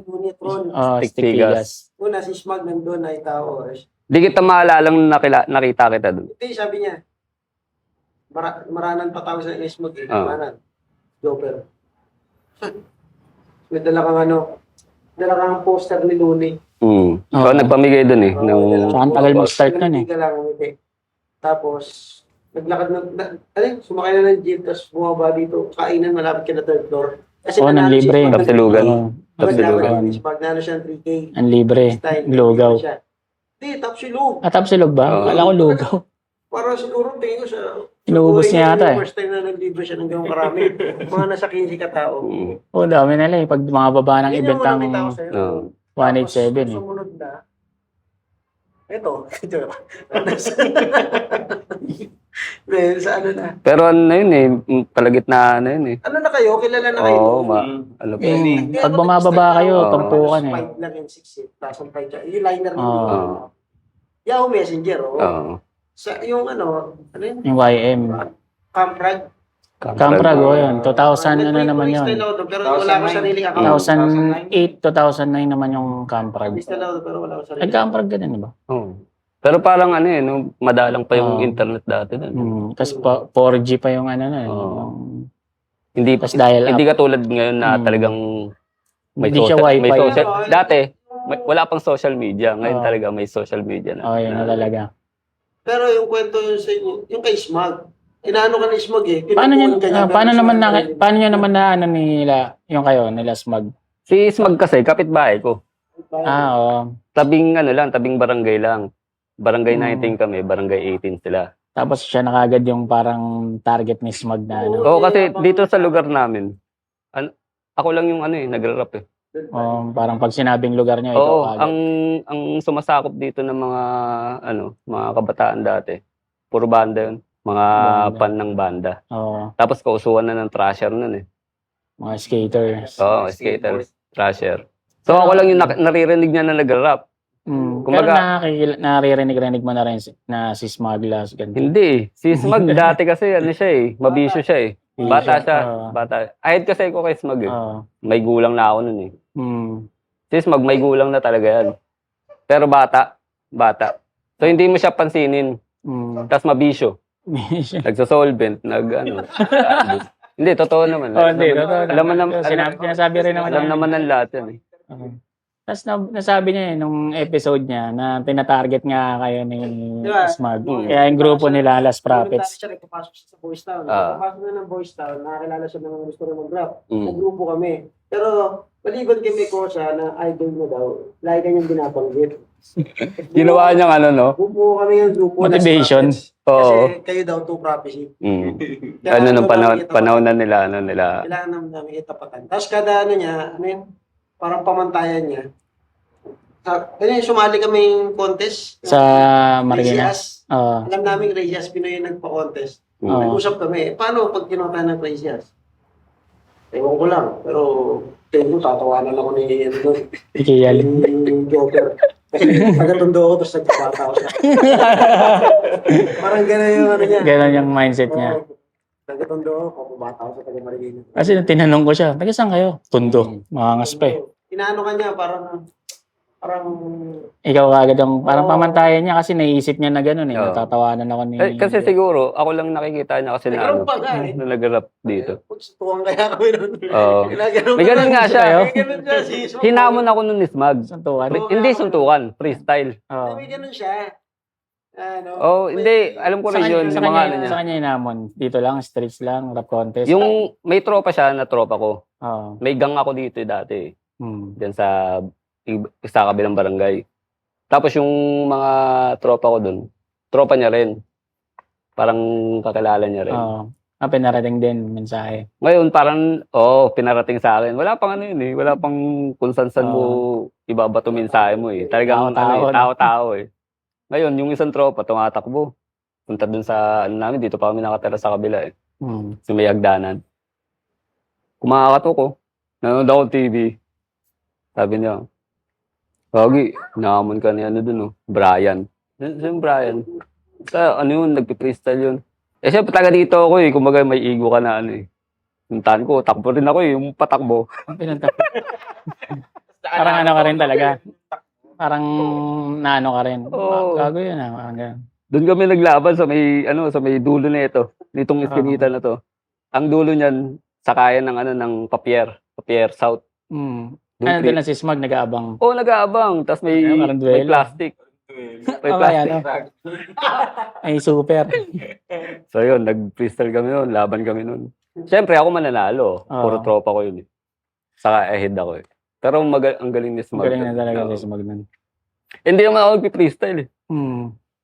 Unitron. Stick Tigas. Una, si Smag nandun, ay tao. Di kita maalalang nakita kita doon. Hindi, sabi niya, maranan pa tao sa Smag eh. Oo. Maranan. Joker. May dala kang poster ni Looney. So, nagpamigay doon eh. Saka ang tagal mag-start nun eh. Hindi ka lang umiti. Tapos, naglakad sumakay na ng jeep, tapos bumaba dito, kainan malapit ka na third floor. Kasi Oo, nanalo si libre. Smag ng Tapsilugan. 3K. Tapsilugan. Nalo siya ng 3K. Ang libre. Style. Lugaw. Hindi, tapsilog. Tapsilog ba? Oo. Kala ko lugaw. Para siguro tingin ko siya. Inuubos niya yata eh. First time na naglibre siya ng gano'ng karami. Mga nasa 15 katao. Oo, dami nila eh. Pag mga baba ng Yun event yung ang nakita ko sa'yo. 187 eh. Sumunod na. Ito. Sa ano na. Pero palagitnaan na yun eh. Ano na kayo? Kilala na kayo? Oo, ano pa yun. Pag bumababa kayo, Oo. tagpukan eh. 5 lang yung 6 eh. Tapos ang 5 siya. Yung liner na Oo. yun. Yahoo Messenger, oh. Oo. Sa yung ano yun? Yung YM. Camprag. Camprag, yun. 2000 ano naman yun. Pero wala ko sariling account. 2008, 2009 naman yung Camprag. Install ako pero wala ko sariling. Nag-Camprag ganun, di ba? Oo. Pero parang madalang pa yung Oo. internet dati doon. Kasi 4G pa yung ano na. Oo. yung- Hindi Tapos dial up. hindi katulad ngayon na talagang may Hindi siya social, wifi. may social. Dati wala pang social media. Ngayon Oo. talaga may social media na. Oh, yun na talaga. Pero yung kwento yun sa inyo, yung kay Smag. Inaano ka ni Smag eh. Paano Pinupuan ka niya, paano pero naman Smag rin. paano nyo naman na ano nila yung kayo nila Smag? Si Smag kasi, kapitbahay ko. Oo. Tabing tabing barangay lang. Barangay Mm. 19 kami, barangay 18 sila. Tapos siya na kagad yung parang target ni Smug na ano. Oo, kasi dito sa lugar namin, ako lang yung nagra-rap eh. Parang pag sinabing lugar niya, ikaw Oo, kagad. ang sumasakop dito ng mga kabataan dati, puro banda yun. Mga Banda. pan ng banda. Oo. Tapos kausuhan na ng thrasher nun eh. Mga skaters. Oo, skaters, thrasher. So ako lang yung naririnig niya na nagra-rap. Pero Kumbaga, naririnig mo na rin na si Smuglas. hindi eh. Si Smag dati kasi siya eh, mabisyo siya eh. Bata siya, Oo. bata. Ahid kasi ako kay Smag eh. Oo. May gulang na ako nun eh. Mm. Si Smag may gulang na talaga yan. Pero bata. So hindi mo siya pansinin. Mm. Tapos mabisyo. Nagsasolvent, hindi, totoo naman. Hindi, totoo. Alam mo naman, Sinasabi rin naman. alam naman ng lahat yan eh. Tapos nasabi niya nung episode niya na tinatarget nga kayo ni Diba? Smug. Kaya yung grupo nila, Last Prophets. Siya nagpapasok siya sa Boys Town. Ah. Pagpasok na ng Boys Town, nakakilala siya ng gusto na mag-rap. Mm. Nag-grupo kami. Pero, maliban kami ko siya na idol mo daw, lagi kanyang binabanggit. Ginawa niyang Bumuo kami ng grupo. Motivation. Last Prophets. Oo. Kasi kayo daw, two prophecy. Kaya, nung panahon na nila, Kailangan namin itapatan. Tapos kada parang pamantayan niya. Sumali kaming contest. Sa Marikina. Reyes. Oo. Alam namin Reyes, Pinoy yung nagpa-contest. Oo. Nag-usap kami, paano pag kinota ng Reyes? Ewan ko lang, pero tingin ko tatawanan ako ni Ikiyal. Joker. Kasi taga-tondo ako, tapos nagpapata ako siya. Parang gano'n yung niya. Ganon yung mindset niya. Taga-tondo ako, papabata ako sa taga-Marikina. Kasi nung tinanong ko siya, taga saan kayo? Tundo. Makangas pa eh. Inaano ka niya, parang Ikaw kagad yung parang pamantayan niya kasi naisip niya na gano'n eh. Oo. Natatawanan ako ni... kasi siguro, ako lang nakikita niya kasi nag-rap pa nga eh. na nag-rap dito. Pagsutukan kaya kami nun. Oo. May ganun nga siya. May ganun siya. Hinamon ako nun ni Smag. Suntukan. Hindi suntukan, freestyle. Oo. May ganun siya. Hindi, alam ko rin yun, yung mga ano niya. Sa kanya inamon. Dito lang, streets lang, rap contest. Yung may tropa siya na tropa ko. Oo. May gang ako dito dati. Hmm. Diyan sa kabilang barangay. Tapos yung mga tropa ko dun, tropa niya rin. Parang kakilala niya rin. Oo. Pinarating din mensahe. Ngayon parang, pinarating sa akin. Wala pang yun eh. Wala pang kung saan mo ibabato mensahe mo eh. Talagang tao-tao eh. Ngayon, yung isang tropa, tumatakbo. Punta dun sa, namin, dito pa kami nakatira sa kabila eh. Sa may hagdanan. Kumakato ko. Nanonood ako ng TV. Sabi niya, Gagi, naamon ka ni dun Brian. Sino Brian? Yun, nagpi-freestyle yun. Siyempre, taga dito ako eh. Kumbaga may ego ka na Puntahan ko, takbo rin ako eh. Yung patakbo. Parang ano ka rin talaga. Parang naano ka rin. Oo. Gago yun ah. Parang ganun. Doon kami naglaban sa may dulo na ito. Nitong iskinita na to. Ang dulo niyan, sakayan ng Papier South. Doon na si Smug nag-aabang. Oo, nag-aabang. Tapos may Parang duelo. plastic. May plastic. Ay, super. So yun, nag-freestyle kami noon. Laban kami noon. Siyempre, ako mananalo. Puro tropa ko yun eh. Saka ahead ako eh. Pero ang galing ni Smug. Galing na talaga si Smug nun. Hindi naman ako nag-freestyle eh.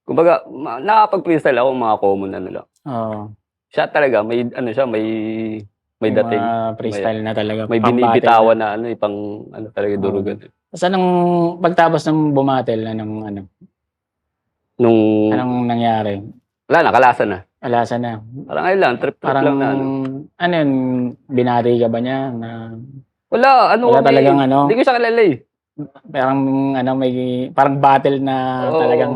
Kumbaga, nakapag-freestyle ako mga common lang. Oo. Siya talaga, may dating. Mga freestyle na talaga. May binibitawan na pang talaga durugan. Tapos pagtapos ng bumatel, anong nangyari? Wala na, kalasan na. Alasan na. Parang ayun lang, trip Parang, lang na ano yun, binari ka ba niya? Wala, Wala talagang Hindi ko siya kilala eh. Parang, parang battle na Oo. talagang,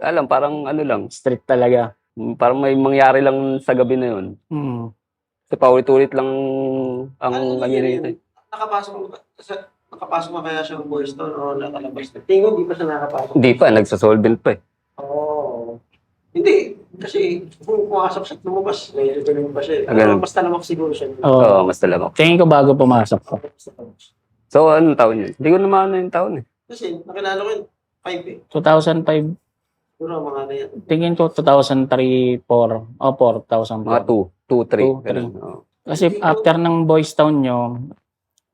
Alam, parang lang. street talaga. Parang may mangyari lang sa gabi na yun. Kasi paulit-ulit lang ang nangyari. Nakapasok na kaya siya ng Boys Town o nakalabas na? Tingin ko, hindi pa siya nakapasok. Hindi pa, nagsasolvent pa eh. Oo. Hindi. Kasi kung pumasok siya, lumabas. May ganun pa siya. Ganun. Mas talamak siguro siya. Oo, mas talamak. Tingin ko bago pumasok ko. So, anong taon yun? Hindi ko naman yung taon eh. Kasi nakilala ko yun, 5 eh. 2005. Siguro mga na yan. Tingin ko 2003, 4. O, 4, 2004. Mga 2, 3. 2, 3. Kasi after ng Boys Town nyo,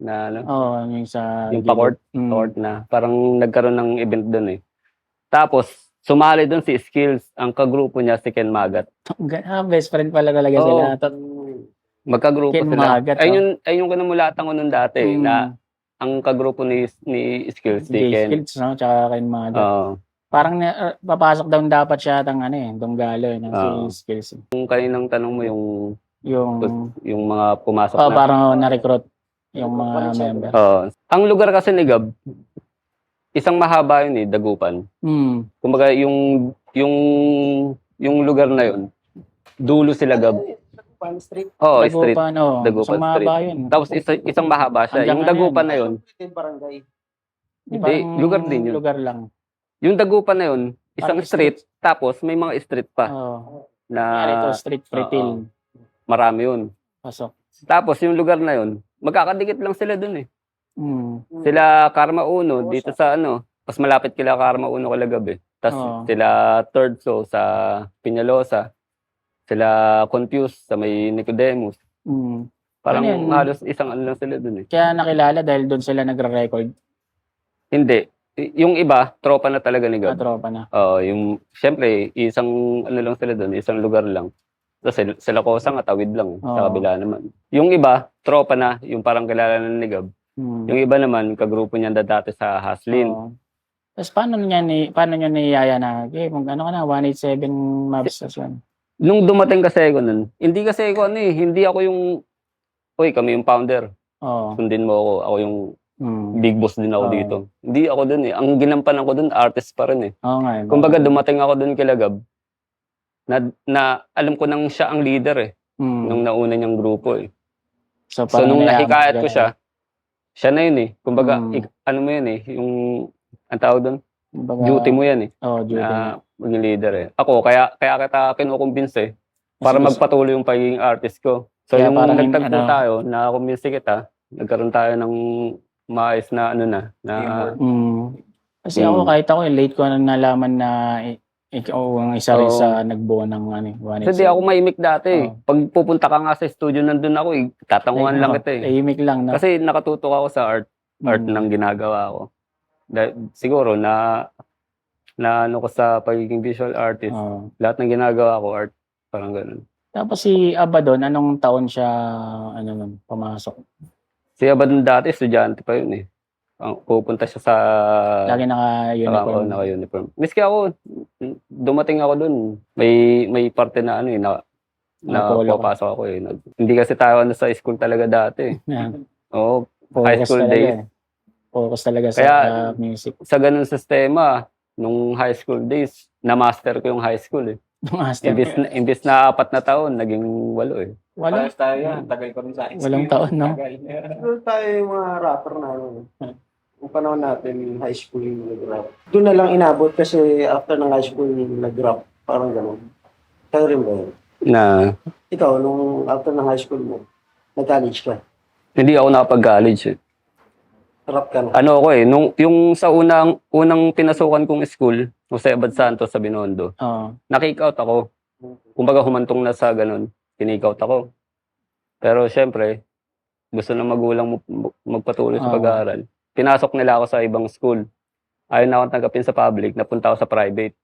na ano, Oo, yung sa yung pa-court, Mm. court na. Parang nagkaroon ng event doon eh. Tapos, sumali doon si Skills. Ang kagrupo niya si Ken Magat. Best friend pala talaga Oo. sila. Magkagrupo Ken sila. Magat, Ayun yung kinamulatan ko noon dati Mm. na ang kagrupo ni Skills, si Gay Ken. Skills, no? Tsaka Ken Magat. Oo. Parang papasok daw dapat siya ng Donggalo, no? Oo. Si Skills. Kung kaninang tanong mo yung mga pumasok na. Parang na-recruit yung mga member. Ang lugar kasi ni Gab, isang mahaba yun eh, Dagupan. Kumbaga yung lugar na yun, dulo sila Gab. Dagupan Street. Oo, street. Dagupan Dagupan mahaba yun. Tapos isang mahaba siya. Hanggang Yung ano Dagupan yun? na yun, Yung barangay. Hindi, lugar din yun. Lugar lang. Yung Dagupan na yun, isang Parang street, tapos may mga street pa Oo. na Ito, street pretil. marami yun. Pasok. Tapos yung lugar na yun, magkakadikit lang sila dun eh. Mm. Sila Karma Uno dito sa mas malapit kila Karma Uno kala Gabi. Tapos Oo. sila Third Show sa Peñalosa. Sila Confused sa may Nicodemus. Parang Ano yun? halos isang ano lang sila dun eh. Kaya nakilala dahil doon sila nagre-record. Hindi. Yung iba, tropa na talaga ni Gab. Tropa na. Yung, syempre, isang ano lang sila dun, isang lugar lang. Tapos sila Kosang at Tawid lang sa kabila naman. Yung iba, tropa na, yung parang kilala na ni Gab. Yung iba naman, kagrupo niya dati sa Haslin. Tapos paano niya niyaya na, ano ka na, 187 maps. Nung dumating kasi ako nun, hindi kasi ako hindi ako yung, kami yung founder. Sundin mo ako, ako yung big boss din ako dito. Hindi ako dun eh. Ang ginampanan ko dun, artist pa rin eh. Kumbaga dumating ako dun kila Gab, na alam ko nang siya ang leader eh. Nung nauna niyang grupo eh. So nung nahikayat ko siya na yun eh. Kumbaga, ano mo yun eh, yung, ang tawag dun, duty mo yan eh. Duty. Na maging leader eh. Ako, kaya kita kinukumbinse eh. Para magpatuloy yung pagiging artist ko. So Kaya yung parang nagtagpo tayo, na-kumbinse kita, nagkaroon tayo ng maayos na Kasi ako kahit ako, late ko na nalaman na ikaw ang isa rin sa nagbuo ng 187. Kasi di ako maimik dati. Pag pupunta ka nga sa studio, nandun ako eh. Tatanguan lang kita eh. Tahimik lang, no? Kasi nakatutok ako sa art ng ginagawa ko. Siguro na ano ko sa pagiging visual artist. Lahat ng ginagawa ko, art. Parang ganun. Tapos si Abaddon, anong taon siya pumasok? Si Abaddon dati, estudyante pa yun eh. Pupunta siya sa... Lagi naka-uniform. Naka-uniform. Miski ako, dumating ako dun. May parte na na papasok ako eh. Hindi kasi tayo sa school talaga dati. Oo, high school days. Focus talaga sa music. Sa ganun sistema, nung high school days, na-master ko yung high school eh. Master. Imbis na 4 na taon, naging 8 eh. Parehas tayo yan. Tagal ko rin sa high school. 8 taon, no? Siguro tayo yung mga rapper na yung panahon natin, high school yung nag-rap. Doon na lang inabot kasi after ng high school nag-rap. Parang gano'n. Kaya rin ba yun? Ikaw, nung after ng high school mo, nag-college ka. Hindi ako nakapag-college eh. Rap ka na. Ano ako eh, yung sa unang pinasukan kong school, Jose Abad Santos sa Binondo, na-kick out ako. Kumbaga humantong na sa ganun, kick out ako. Pero syempre, gusto ng magulang magpatuloy sa pag-aaral. Pinasok nila ako sa ibang school. Ayaw na akong tanggapin sa public, napunta ako sa private.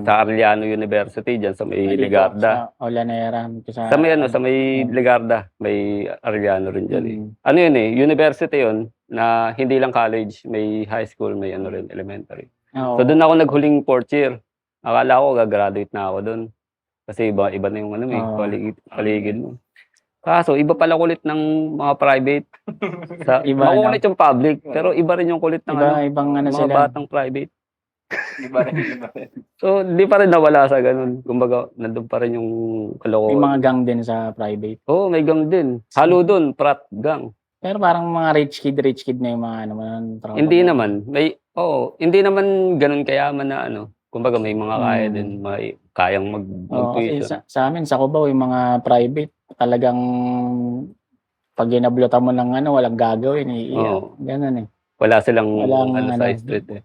Sa Arellano University, dyan sa may Ligarda. Sa Olanera. Sa may Ligarda, may Arellano rin dyan eh. Ano yun eh, university yun, na hindi lang college, may high school, may rin, elementary. So doon ako naghuling 4th year. Akala ko gagraduate na ako doon. Kasi iba na yung paligid mo. Kaso, iba pala kulit ng mga private. Makukulit yung public, pero iba rin yung kulit ng ibang mga sila. batang private. Iba rin. So, di pa rin nawala sa ganun. Kumbaga, nandun pa rin yung kalokohan. May mga gang din sa private. Oo, may gang din. Halo dun, frat, gang. Pero parang mga rich kid na yung mga Hindi naman. Hindi naman ganun kayaman na Kumbaga, may mga kaya din, may kayang mag-tuition. Sa amin, sa Cubao, yung mga private, talagang pag ginablutan mo ng walang gagawin. Ganun eh. Wala silang sa street eh.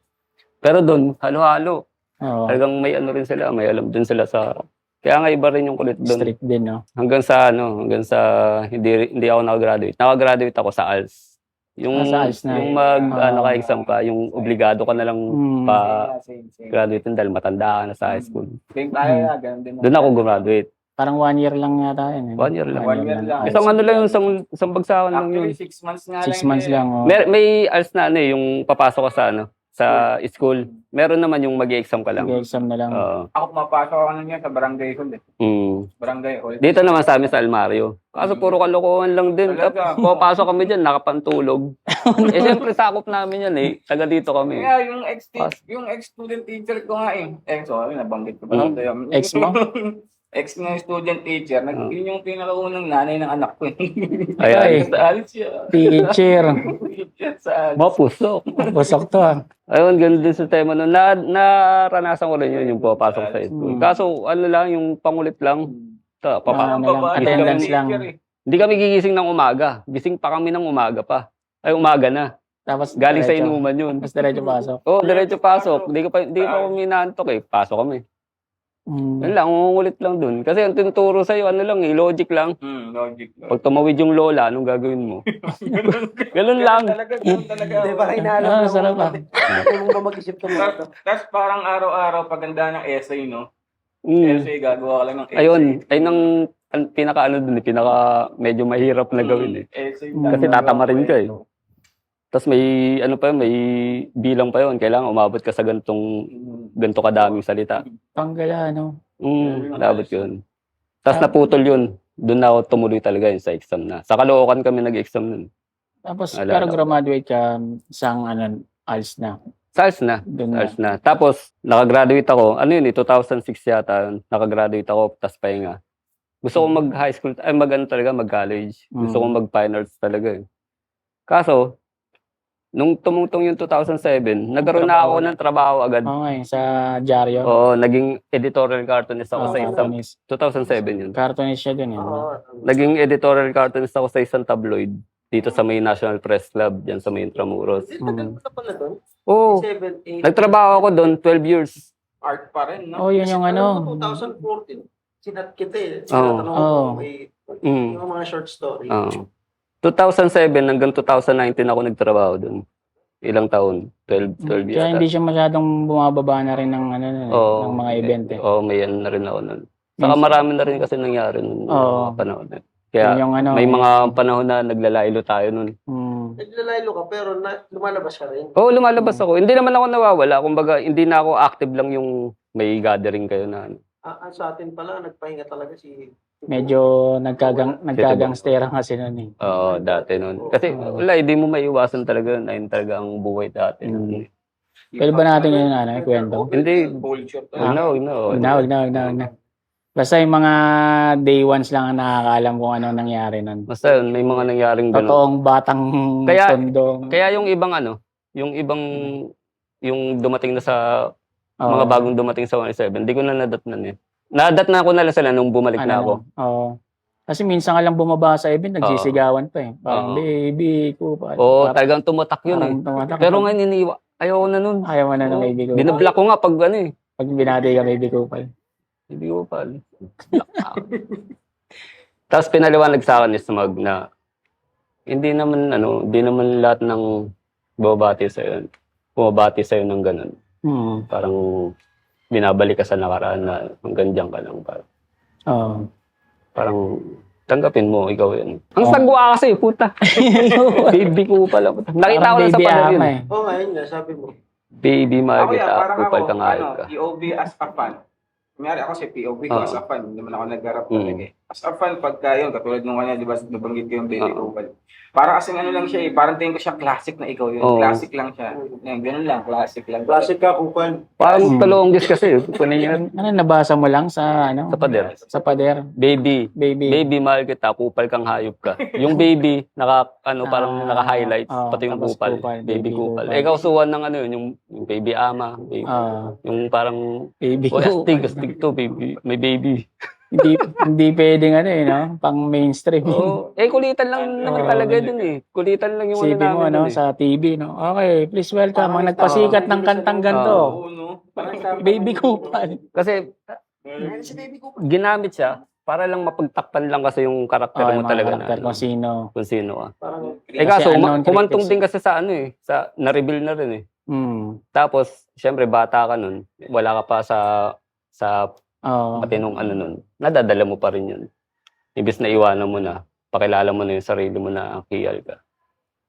Pero doon, halo-halo. Talagang may rin sila, may alam din sila sa... Kaya nga iba rin yung kulit doon. Street din, no? Hanggang sa hindi ako nakagraduate. Nakagraduate ako sa ALS. Yung, Nasa ALS na. yung Ah. exam ka, yung obligado ka na lang pa Same. graduate dahil matanda ka na sa high school. Same tayo na, ganun din. Doon ako graduate. Parang 1 year lang yata yun. 1 year lang. 1 year lang. Isang ano lang yung isang bagsakan lang yun. Actually, 6 months nga 6 months lang. Oh. May ALS na ano yung papasok ka sa school. Meron naman yung mag-exam ka lang. Exam na lang. Oo. Ako pumapasok ako niya sa barangay hall. Barangay hall. Dito naman sa amin sa Almario. Kaso puro kalokohan lang din. Talaga. Pumapasok kami dyan, nakapantulog. Eh siyempre sakop namin yan eh. Taga dito kami. Kaya yung ex-student teacher ko nga eh. Sorry, nabanggit ko pa. Ex mo? Ex nga student teacher. Yun yung pinakaunang nanay ng anak ko. Ayan. Sa alis siya. Teacher. Teacher sa alis. Mapusok. Busok to ah. Ayun, ganun din sa tema nun. Naranasan ko rin yun, yung pumapasok sa school. Kaso, ano lang, yung pangulit lang. Ano lang, attendance lang. Hindi kami gigising ng umaga. Gising pa kami ng umaga pa. Ay, umaga na. Tapos Galing sa diretso. inuman yun. Tapos diretso pasok. Oo, diretso pasok. Hindi pa kami inaantok eh. Pasok kami. Yun lang, ungulit lang dun. Kasi ang tinuturo sa'yo, ano lang eh, logic lang. Logic. Pag tumawid yung lola, anong gagawin mo? Ganun lang. Ganun talaga. Hindi ba inaalam sarap ah. Kung ba mag-isip ka mga ito? Tapos parang araw-araw paganda ng essay, no? Mm. Essay, gagawa ka lang ng essay. Ayun, ay nang pinaka ano dun eh, pinaka medyo mahirap na gawin eh. Essay. Kasi tatamarin ka eh. Tapos may ano pa yun, may bilang pa yun. Kailangan umabot ka sa ganito kadaming salita. Panggala, no? Umabot yun. Tapos naputol yun. Doon na ako tumuloy talaga yun sa exam na. Sa Caloocan kami nag-exam nun. Tapos, Alala pero ko. graduate ka isang ALS na. SARS na. Doon na. SARS na. Tapos, nakagraduate ako. Ano yun eh, 2006 yata yun. Nakagraduate ako, tapos pahinga. Gusto ko mag-high school, mag-college. Gusto ko mag-fine arts talaga eh. Kaso, nung tumutong yung 2007, nagkaroon na ako ng trabaho agad. Okay, sa dyaryo. Oo, naging editorial cartoonist ako sa isang, Cartoonist. 2007 yun. Cartoonist siya dun. Oo. Naging editorial cartoonist ako sa isang tabloid dito sa may National Press Club, dyan sa may Intramuros. Tagal mo na pala doon? Oo, 7, 8. nagtrabaho ako doon, 12 years. Art pa rin, no? Oh, yun yung ano. 2014. Sinat kita eh. Oo. Tinatanong Oo. ko may Mm. yung mga short story. Oo. 2007 hanggang 2019 ako nagtrabaho doon. Ilang taon? 12 years. Kaya hindi siya masyadong bumababa na rin ng, Oo. ng mga event eh. Oo, may ano na rin ako nun. Saka marami na rin kasi nangyari nung Oo. mga panahon. Kaya Yung ano, may mga panahon na naglalaylo tayo nun. Naglalaylo ka pero lumalabas ka rin. Oo, lumalabas ako. Hindi naman ako nawawala. Kumbaga, hindi na ako active lang yung may gathering kayo na ano. Sa atin pala, nagpahinga talaga si... medyo nagkagangstera kasi nun eh. Oo, dati nun. Kasi wala, hindi mo maiwasan talaga. Ayun talaga ang buhay dati. Pwede ba natin yun ikwento? Hindi. Culture. No. Wag na. Basta yung mga day ones lang ang nakakaalam kung ano nangyari nun. Basta yun, may mga nangyaring gano'n. Totoong batang tondo. Kaya yung ibang yung dumating na sa Oo. mga bagong dumating sa 107, hindi ko na nadatnan eh. Nadatnan ko na lang sila nung bumalik na ako. Oo. Kasi minsan nga lang bumaba sa event, nagsisigawan pa eh. Parang Oo. baby ko. Oo, talagang tumatak yun eh. Pero ngayon ayaw na nun. ayaw mo na ng baby ko. Binablock ko nga pag ano eh. Pag binati ka baby ko pa. Hindi ko pa. Tapos pinaliwanag sa akin ni Smag na hindi naman lahat ng bumabati sa'yo ng ganun. Parang binabalik ka sa nakaraan na hanggang dyan ka lang. Parang tanggapin mo, ikaw yun. Ang sagwa kasi, puta. Baby ko pala. Nakita ko lang sa panood yun. Oo, ngayon nga, sabi mo. Baby, mahal kita. parang Kupal ako, kang hayop ka. POV as a fan. Kunyari ako si POV ko as a fan, hindi naman ako nag-garap talaga eh. As a fan, pagka yun, katulad nung kanya, di ba, nabanggit ko yung Baby Kupal. Parang kasing ano lang siya eh, parang tingin ko siya classic na ikaw yun. Oo. Classic lang siya. Yan, ganun lang, classic lang. Classic ka, kupal. Parang talonggis kasi. Kunin yun. Ano, nabasa mo lang sa Sa pader. Sa pader. Baby. Baby. Baby, mahal kita. Kupal kang hayop ka. Yung baby, parang naka-highlights. Pati yung tapos kupal. kupal, Baby baby kupal. kupal. Ikaw suwan ng ano yun, yung baby ama. Baby. Yung parang, Baby oh, ko. astig to, baby. May baby. hindi pwedeng no? Pang mainstream. Oh, kulitan lang naman talaga dun eh. Kulitan lang yung Sibi mo, namin dun eh. sa TV, no? Okay, please welcome. Ang nagpasikat ng kantang ganto. Oo, no? Baby Kupal. Kasi, Si baby kupal. ginamit siya para lang mapagtakpan lang kasi yung karakter Okay, mo mga talaga karakter na kung sino. kung sino ka. Parang, Kaso unknown kumantong critics. din kasi sa ano eh, sa na-reveal na rin eh. Tapos, syempre bata ka nun, wala ka pa sa Oo. matinong ano nun, nadadala mo pa rin yun. Ibis na iwanan mo na, pakilala mo na yung sarili mo na Kial ka.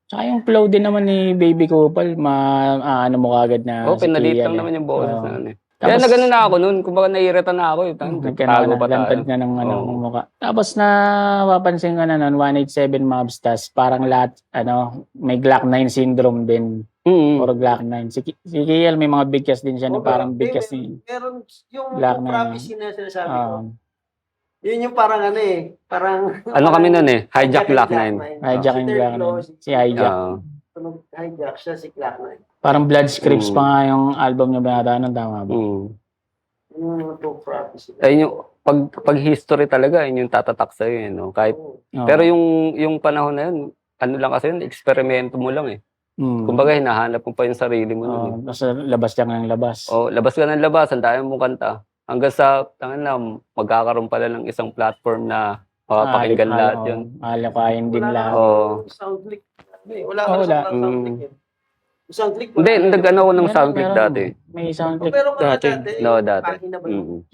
Tsaka yung flow din naman ni Baby Kupal, ano mo kagad na Oo, pinalit Kial lang naman yung boses na ano eh. Kaya Tapos, nagano na ako nun, kumbaga nairita na ako eh. Tago pa lantad tayo. na ng Oo. mukha. Tapos napapansin ka na nun, 187 mobs, tas parang lahat, may Glock 9 syndrome din. Mm. Or Glock 9. Si Kiel, may mga bigkas din siya na parang bigkas ni meron yung Black na- prophecy na sinasabi ko. um, Yun yung parang ano eh, parang... Ano kami nun eh, hijack Glock 9. Hijack and Glock 9. Si Hijack. Hijack siya, si Glock 9. Parang Blood Scripts pa nga yung album niya ba yata nun, tama ba? Yung two prophecy. Ayun yung, pag history talaga, yun yung tatatak sa'yo eh, no? Kahit, Oo. Oo. pero yung panahon na yun, ano lang kasi yun, eksperimento mo lang eh. Kumbaga, hinahanap mo pa yung sarili mo nun eh. Tapos labas lang ng labas. O, labas ka ng labas, ang dami mong kanta. Hanggang sa, magkakaroon pala ng isang platform na mapapakinggan lahat yun. Alakayin din Wala lahat. na Oo. sound click. Wala Oh, ka wala. na sound click eh. Sound click Hindi, nag-ano ako ng sound click Meron. dati. May sound click Pero dati. No, dati. Pagina ba yun?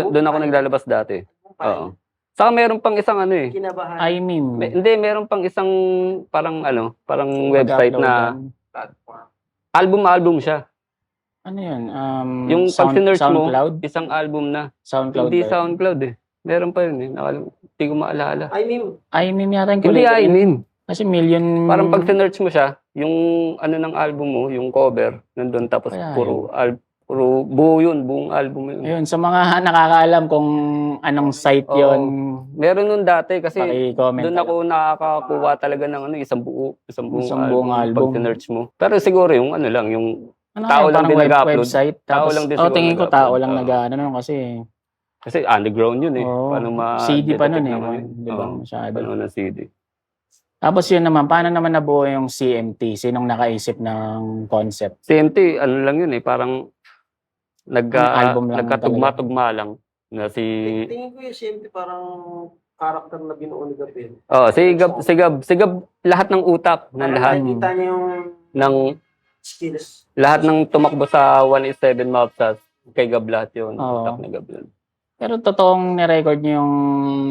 Doon ako naglalabas dati. Oo. Saka meron pang isang ano eh. Kinabahan. I mean, Hindi, meron pang isang parang website na album siya. ano yun? Yung pag sinearch mo, SoundCloud? isang album na. SoundCloud Hindi ba yun? SoundCloud eh. Meron pa yun eh. Hindi ko maalala. I mean, I mean yata yung Hindi, kulay. I mean. Kasi million... Parang pag sinearch mo siya, yung ano ng album mo, yung cover, nandun tapos Kaya puro buo yun, buong album yun. Ayun, sa mga nakakaalam kung anong site Oo. yun, Meron nun dati kasi paki-comment. doon ako nakakakuha talaga ng isang buong buong album. pag sinearch mo. Pero siguro yung ano lang, yung Ano tao kaya, lang parang din nag-upload. website. Tao Tapos, lang din siguro tingin ko nag-upload. tao lang Oo. nag-ano nun kasi underground yun eh. Oo. Paano CD pa nun ma-detect eh. naman yun? Di ba? Oo, Masyado. paano ng CD. Tapos yun naman, paano naman nabuo yung CMT? Sinong nakaisip ng concept? CMT, ano lang yun eh, parang album lang nagkatugma-tugma lang na si tingin ko yung siyempre parang character na binuo ni Gabriel. sigab lahat ng utak ng lahat Nakikita niya yung ng skills. lahat ng tumakbo sa 187 Mobstars kay Gab lahat yun. Oo. Utak ni Gab yun. Pero totoong nirecord niyo yung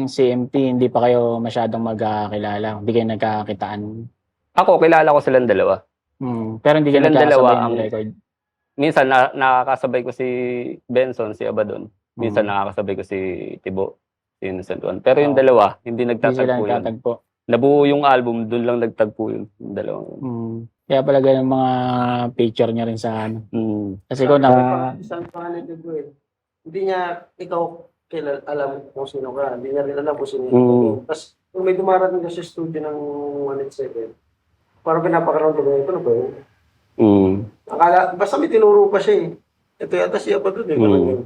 CMT, hindi pa kayo masyadong magkakilala. Hindi kayo nagkakitaan. Ako, kilala ko silang dalawa. Pero hindi kayo Silang dalawa nagkakasabay ang- ng record. Minsan, nakakasabay ko si Benson, si Abadon. Minsan, nakakasabay ko si Tibo, si Innocent One. Pero yung Oo. dalawa, hindi Hindi sila nagtatagpo yun. nagkatagpo. Nabuo yung album, doon lang nagtagpo yun. Yung dalawa. Kaya pala ganun mga picture niya rin sa ano. Kasi ko Isang pangalan ni Gabriel. Hindi niya, ikaw, alam kung sino ka. Hindi niya rin alam kung sino ka. Tapos, kung may dumarating ka sa studio ng 187, parang pinapakaroon ko ito na ba yun? Akala, basta may tinuro pa siya eh. Ito yata siya pa doon eh. Ganun yun.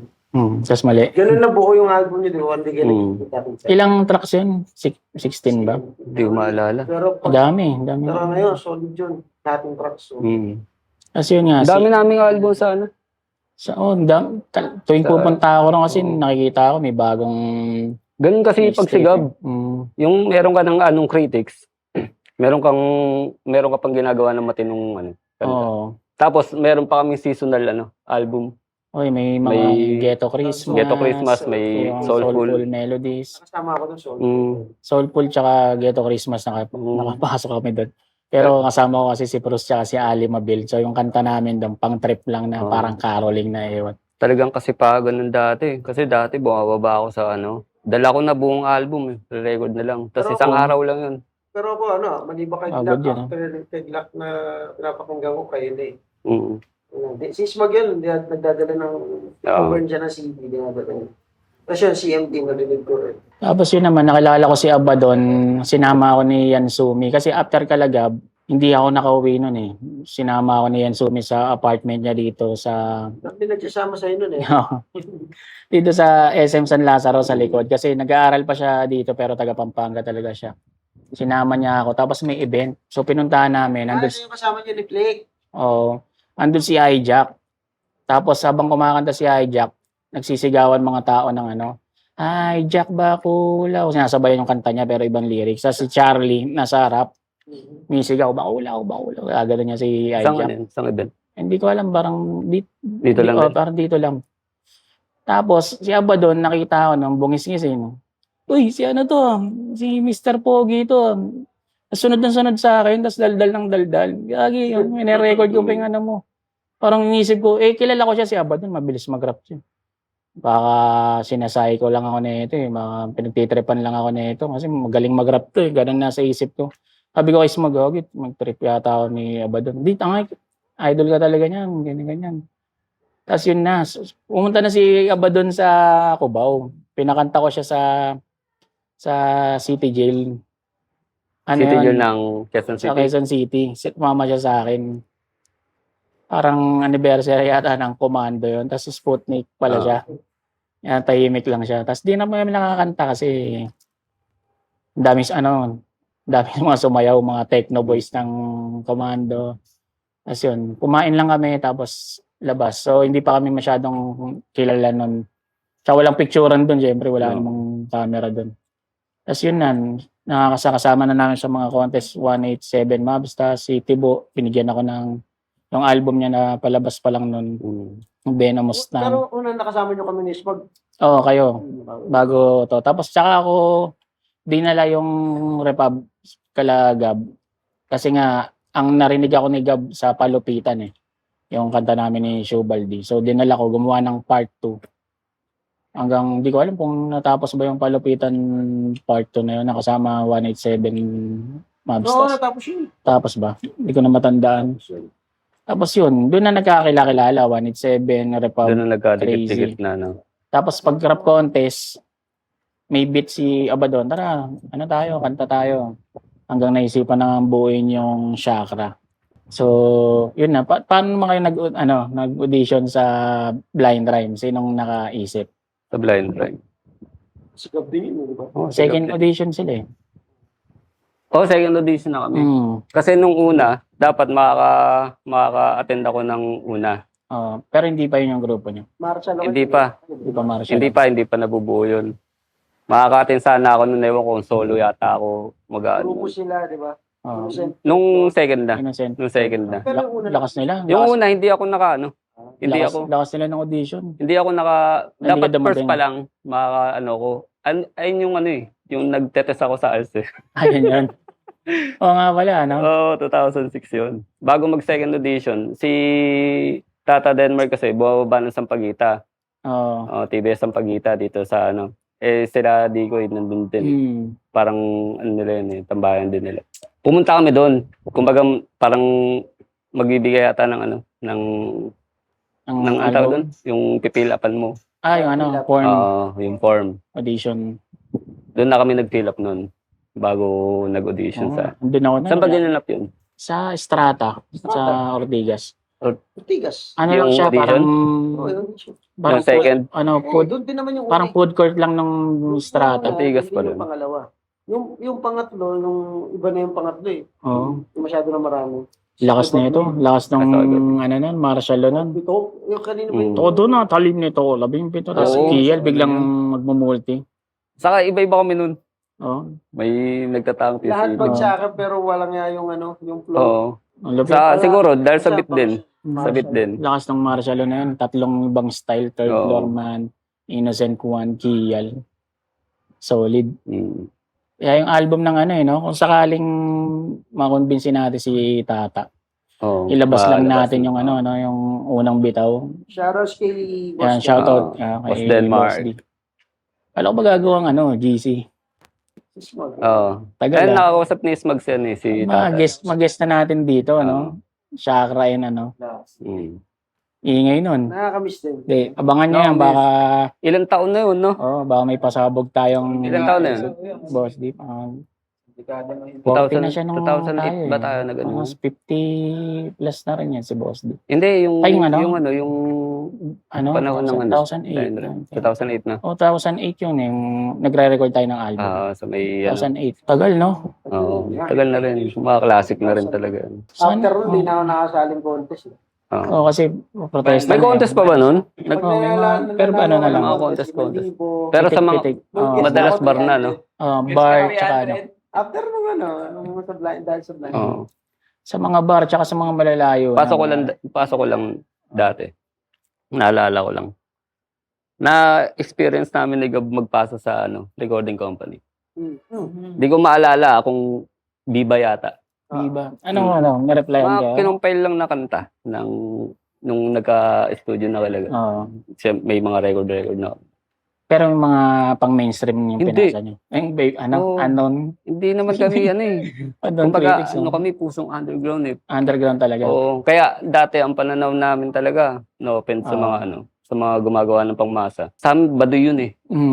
Tapos mali. Ganun na buo yung album niya, di ba? Hindi ka nakikita rin siya. Ilang tracks yun? 16 ba? Hindi ko maalala. Pero Dami. pero ngayon, solid yun. Lahat ng tracks. So. Kasi yun nga. Dami naming album sa ano. Tuwing pupunta ako rin kasi nakikita ko may bagong Ganun kasi pag sigab. Yung meron ka ng anong critics, meron ka pang ginagawa ng matinong kanta. Oo. Tapos meron pa kaming seasonal album. Oy, may mga May Ghetto Christmas. Ghetto Christmas, may yung Soulful. Melodies. Kasama ako doon, solid. Soulful tsaka Ghetto Christmas nakapasok kami doon. Pero kasama ko kasi si Bruce tsaka si Ali Mabil. So yung kanta namin doon, pang trip lang na parang caroling na ewan. Talagang kasipagan ng dati. Kasi dati bumababa ako sa dala ko na buong album re-record na lang. Tapos Pero isang araw lang yun. Pero ako, maliba kay good Glock, yun, after kay Glock na pinapakinggan ko kayo na eh. Mm. Si Smag yun, nagdadala ng cover dyan ng CD. Tapos yun, CMT, narinig ko rin. Tapos yun naman, nakilala ko si Abadon, sinama ako ni Yansumi. Kasi after Kalagab, hindi ako nakauwi nun eh. Sinama ako ni Yansumi sa apartment niya dito sa... Hindi nagsasama sa'yo nun eh. dito sa SM San Lazaro sa likod. Kasi nag-aaral pa siya dito pero taga Pampanga talaga siya. Sinama niya ako. Tapos may event. So pinuntahan namin. Yung kasama niyo ni Blake. Oo. Andun si Hijack. Tapos habang kumakanta si Hijack, nagsisigawan mga tao ng Ay, Jack Bakulaw. Sinasabayan yung kanta niya pero ibang lyrics. Sa si Charlie, nasa rap. Misigaw, Bakulaw, Bakulaw. Gagano niya si Ay Saan Jack. ano yun? Saan event? Hindi ko alam, parang Dito lang din. parang dito lang. Tapos, si Abaddon, nakita ko nung bungis-ngis eh. No? Uy, si ano to? Si Mr. Pogi to. Sunod na sunod sa akin, tapos daldal ng daldal. Gagi, yun, record ko pa yung ano mo. Parang inisip ko, kilala ko siya si Abaddon, mabilis mag-rap siya. Baka sinasay ko lang ako nito eh. Baka pinagtitripan lang ako nito kasi magaling mag-rap to eh. Ganun nasa isip ko. Sabi ko kay Smagogit, mag-trip yata ako ni Abaddon. Di, tangay, idol ka talaga niyan, ganyan-ganyan. Tapos yun na, pumunta na si Abaddon sa Cubao. Pinakanta ko siya sa City Jail. City yun? Jail ng Quezon Sa City. Quezon City. Mama siya sa akin. Parang anniversary yata ng Commando yun. Tapos Sputnik pala siya. Yan, tahimik lang siya. Tapos di na kami nakakanta kasi ang dami mga sumayaw, mga techno boys ng Commando. Tapos yun, kumain lang kami tapos labas. So hindi pa kami masyadong kilala nun. Tsaka walang picturean dun, syempre wala namang camera dun. Tapos yun na, nakakasama na namin sa mga contest 187 Mobs. Tapos si Tibo, binigyan ako ng yung album niya na palabas pa lang nun. Yung Venomous na. Pero unang nakasama nyo kami ni Smog. Oo, kayo. Bago to. Tapos tsaka ako dinala yung Repub kala Gab. Kasi nga, ang narinig ako ni Gab sa Palupitan eh. Yung kanta namin ni Shubaldi. So dinala ko, gumawa ng part 2. Hanggang, di ko alam kung natapos ba yung Palupitan part 2 na yun. Nakasama 187 Mobs. Oo, natapos yun. Tapos ba? Hindi ko na matandaan. Tapos yun, doon na nagkakilala-kilala, 187, Repub. Doon na nagkadikit-dikit na, no? Tapos pag rap contest, may beat si Abaddon, tara, kanta tayo. Hanggang naisipan na buuin yung Chakra. So, yun na. Paano naman kayo nag-audition sa Blind Rhyme? Sinong nakaisip? Sa Blind Rhyme. Si Gab din yun, di ba? Second audition sila eh. Second audition na kami. Kasi nung una, dapat makaka-attend ako ng una. Pero hindi pa yun yung grupo niyo. Marshall. Hindi pa. Hindi pa Marshall. Hindi pa nabubuo yun. Makaka-attend sana ako nung ewan ko kung solo yata ako mag-ano. Grupo sila, di ba? Nung second na. Innocent. Nung second na. Pero yung una, Lakas nila. Yung una, hindi ako Lakas nila ng audition. Hindi ako Hindi dapat ka dumating. first pa lang, ayun yung yung nagtetest ako sa ALS eh. Ayun yun. Oo nga pala, ano? 2006 yun. Bago mag-second audition, si Tata Denmark kasi, bumababa ng Sampaguita. TBS Sampaguita dito sa sila Dicoy nandun din. Parang, nila yun tambayan din nila. Pumunta kami doon. Kumbaga, parang magbibigay yata ng ang tawag doon? Yung pipilapan mo. Yung form Yung form. audition. Doon na kami nag-fill up noon bago nag-audition sa... Andun ako na. Saan ba ginanap yun? Sa Strata. Sa Ortigas. Ortigas. Ano lang Yung siya, audition? parang Yung second? food, Doon din naman yung parang food court lang ng Strata. Ortigas pa Yung rin. pangalawa. Yung pangatlo, yung iba na yung pangatlo eh. Oo. Yung masyado na marami. Lakas na ito. Lakas ng, Marshall nun. Ito, yung kanina ba yung... Todo na, talim nito. 17. Tapos Oo. Kiel, biglang magmumulti. Saka iba-iba kami noon. Oo. May nagtatang PC. Lahat bagsaka pero walang nga yung yung flow. Oo. Ang lupit. Siguro, dahil sa beat din. Sa beat din. Lakas ng Marshall na yun. Tatlong ibang style. Third Oo. floor man. Innocent Kwan, Kiel. Solid. Kaya yung album ng kung sakaling makonbinsi natin si Tata, ilabas lang natin yung yung unang bitaw. Shoutouts kay Yan, Boss shoutout Boss kay Denmark. Boss D. Alam ko ba gagawang GC? Smog. Tagal Ayun, nakakausap ni Smugs yan si Tata. Mag-guest na natin dito, Chakra yun, Ingay nun. Nakakamiss din. Di, abangan nyo yan, baka, Ilang taon na yun, no? baka may pasabog tayong, Ilang taon na yun? Boss D, Dekada na yun. 40 na siya nung 2008 ba tayo nag-ano? Almost 50 plus na rin yan si Boss D. Hindi, yung, Ay, yung ano? yung panahon ng 2008. 2008 na. 2008 yun, yung nagre-record tayo ng album. Sa may, 2008. Tagal, no? tagal na rin. Mga classic na rin talaga. After nun, di na ako nakasaling contest. Oo, kasi protesta. May contest pa ba nun? Pag Oo, may nalalaan mga- pero ano na lang, mga contest. Pero sa mga madalas bar na, no? Bar, tsaka ano. After nung nung sa blind, dahil sa blind. Oo. Sa mga bar, tsaka sa mga malalayo. Pasok ko lang dati. Naalala ko lang. Na-experience namin ni Gab magpasa sa recording company. Di ko maalala kung Viva yata. Di ba? Nireply ka? Kinumpile lang na kanta nung nagka-studio na talaga. Oo. May mga record na. Pero yung mga pang-mainstream yung Hindi. pinasa nyo. Oo. Unknown. Hindi naman kami Unknown kumbaga, critics. kami pusong underground Underground talaga. Oo. Kaya dati ang pananaw namin talaga, no offense sa mga sa mga gumagawa ng pangmasa. Sa amin, baduy yun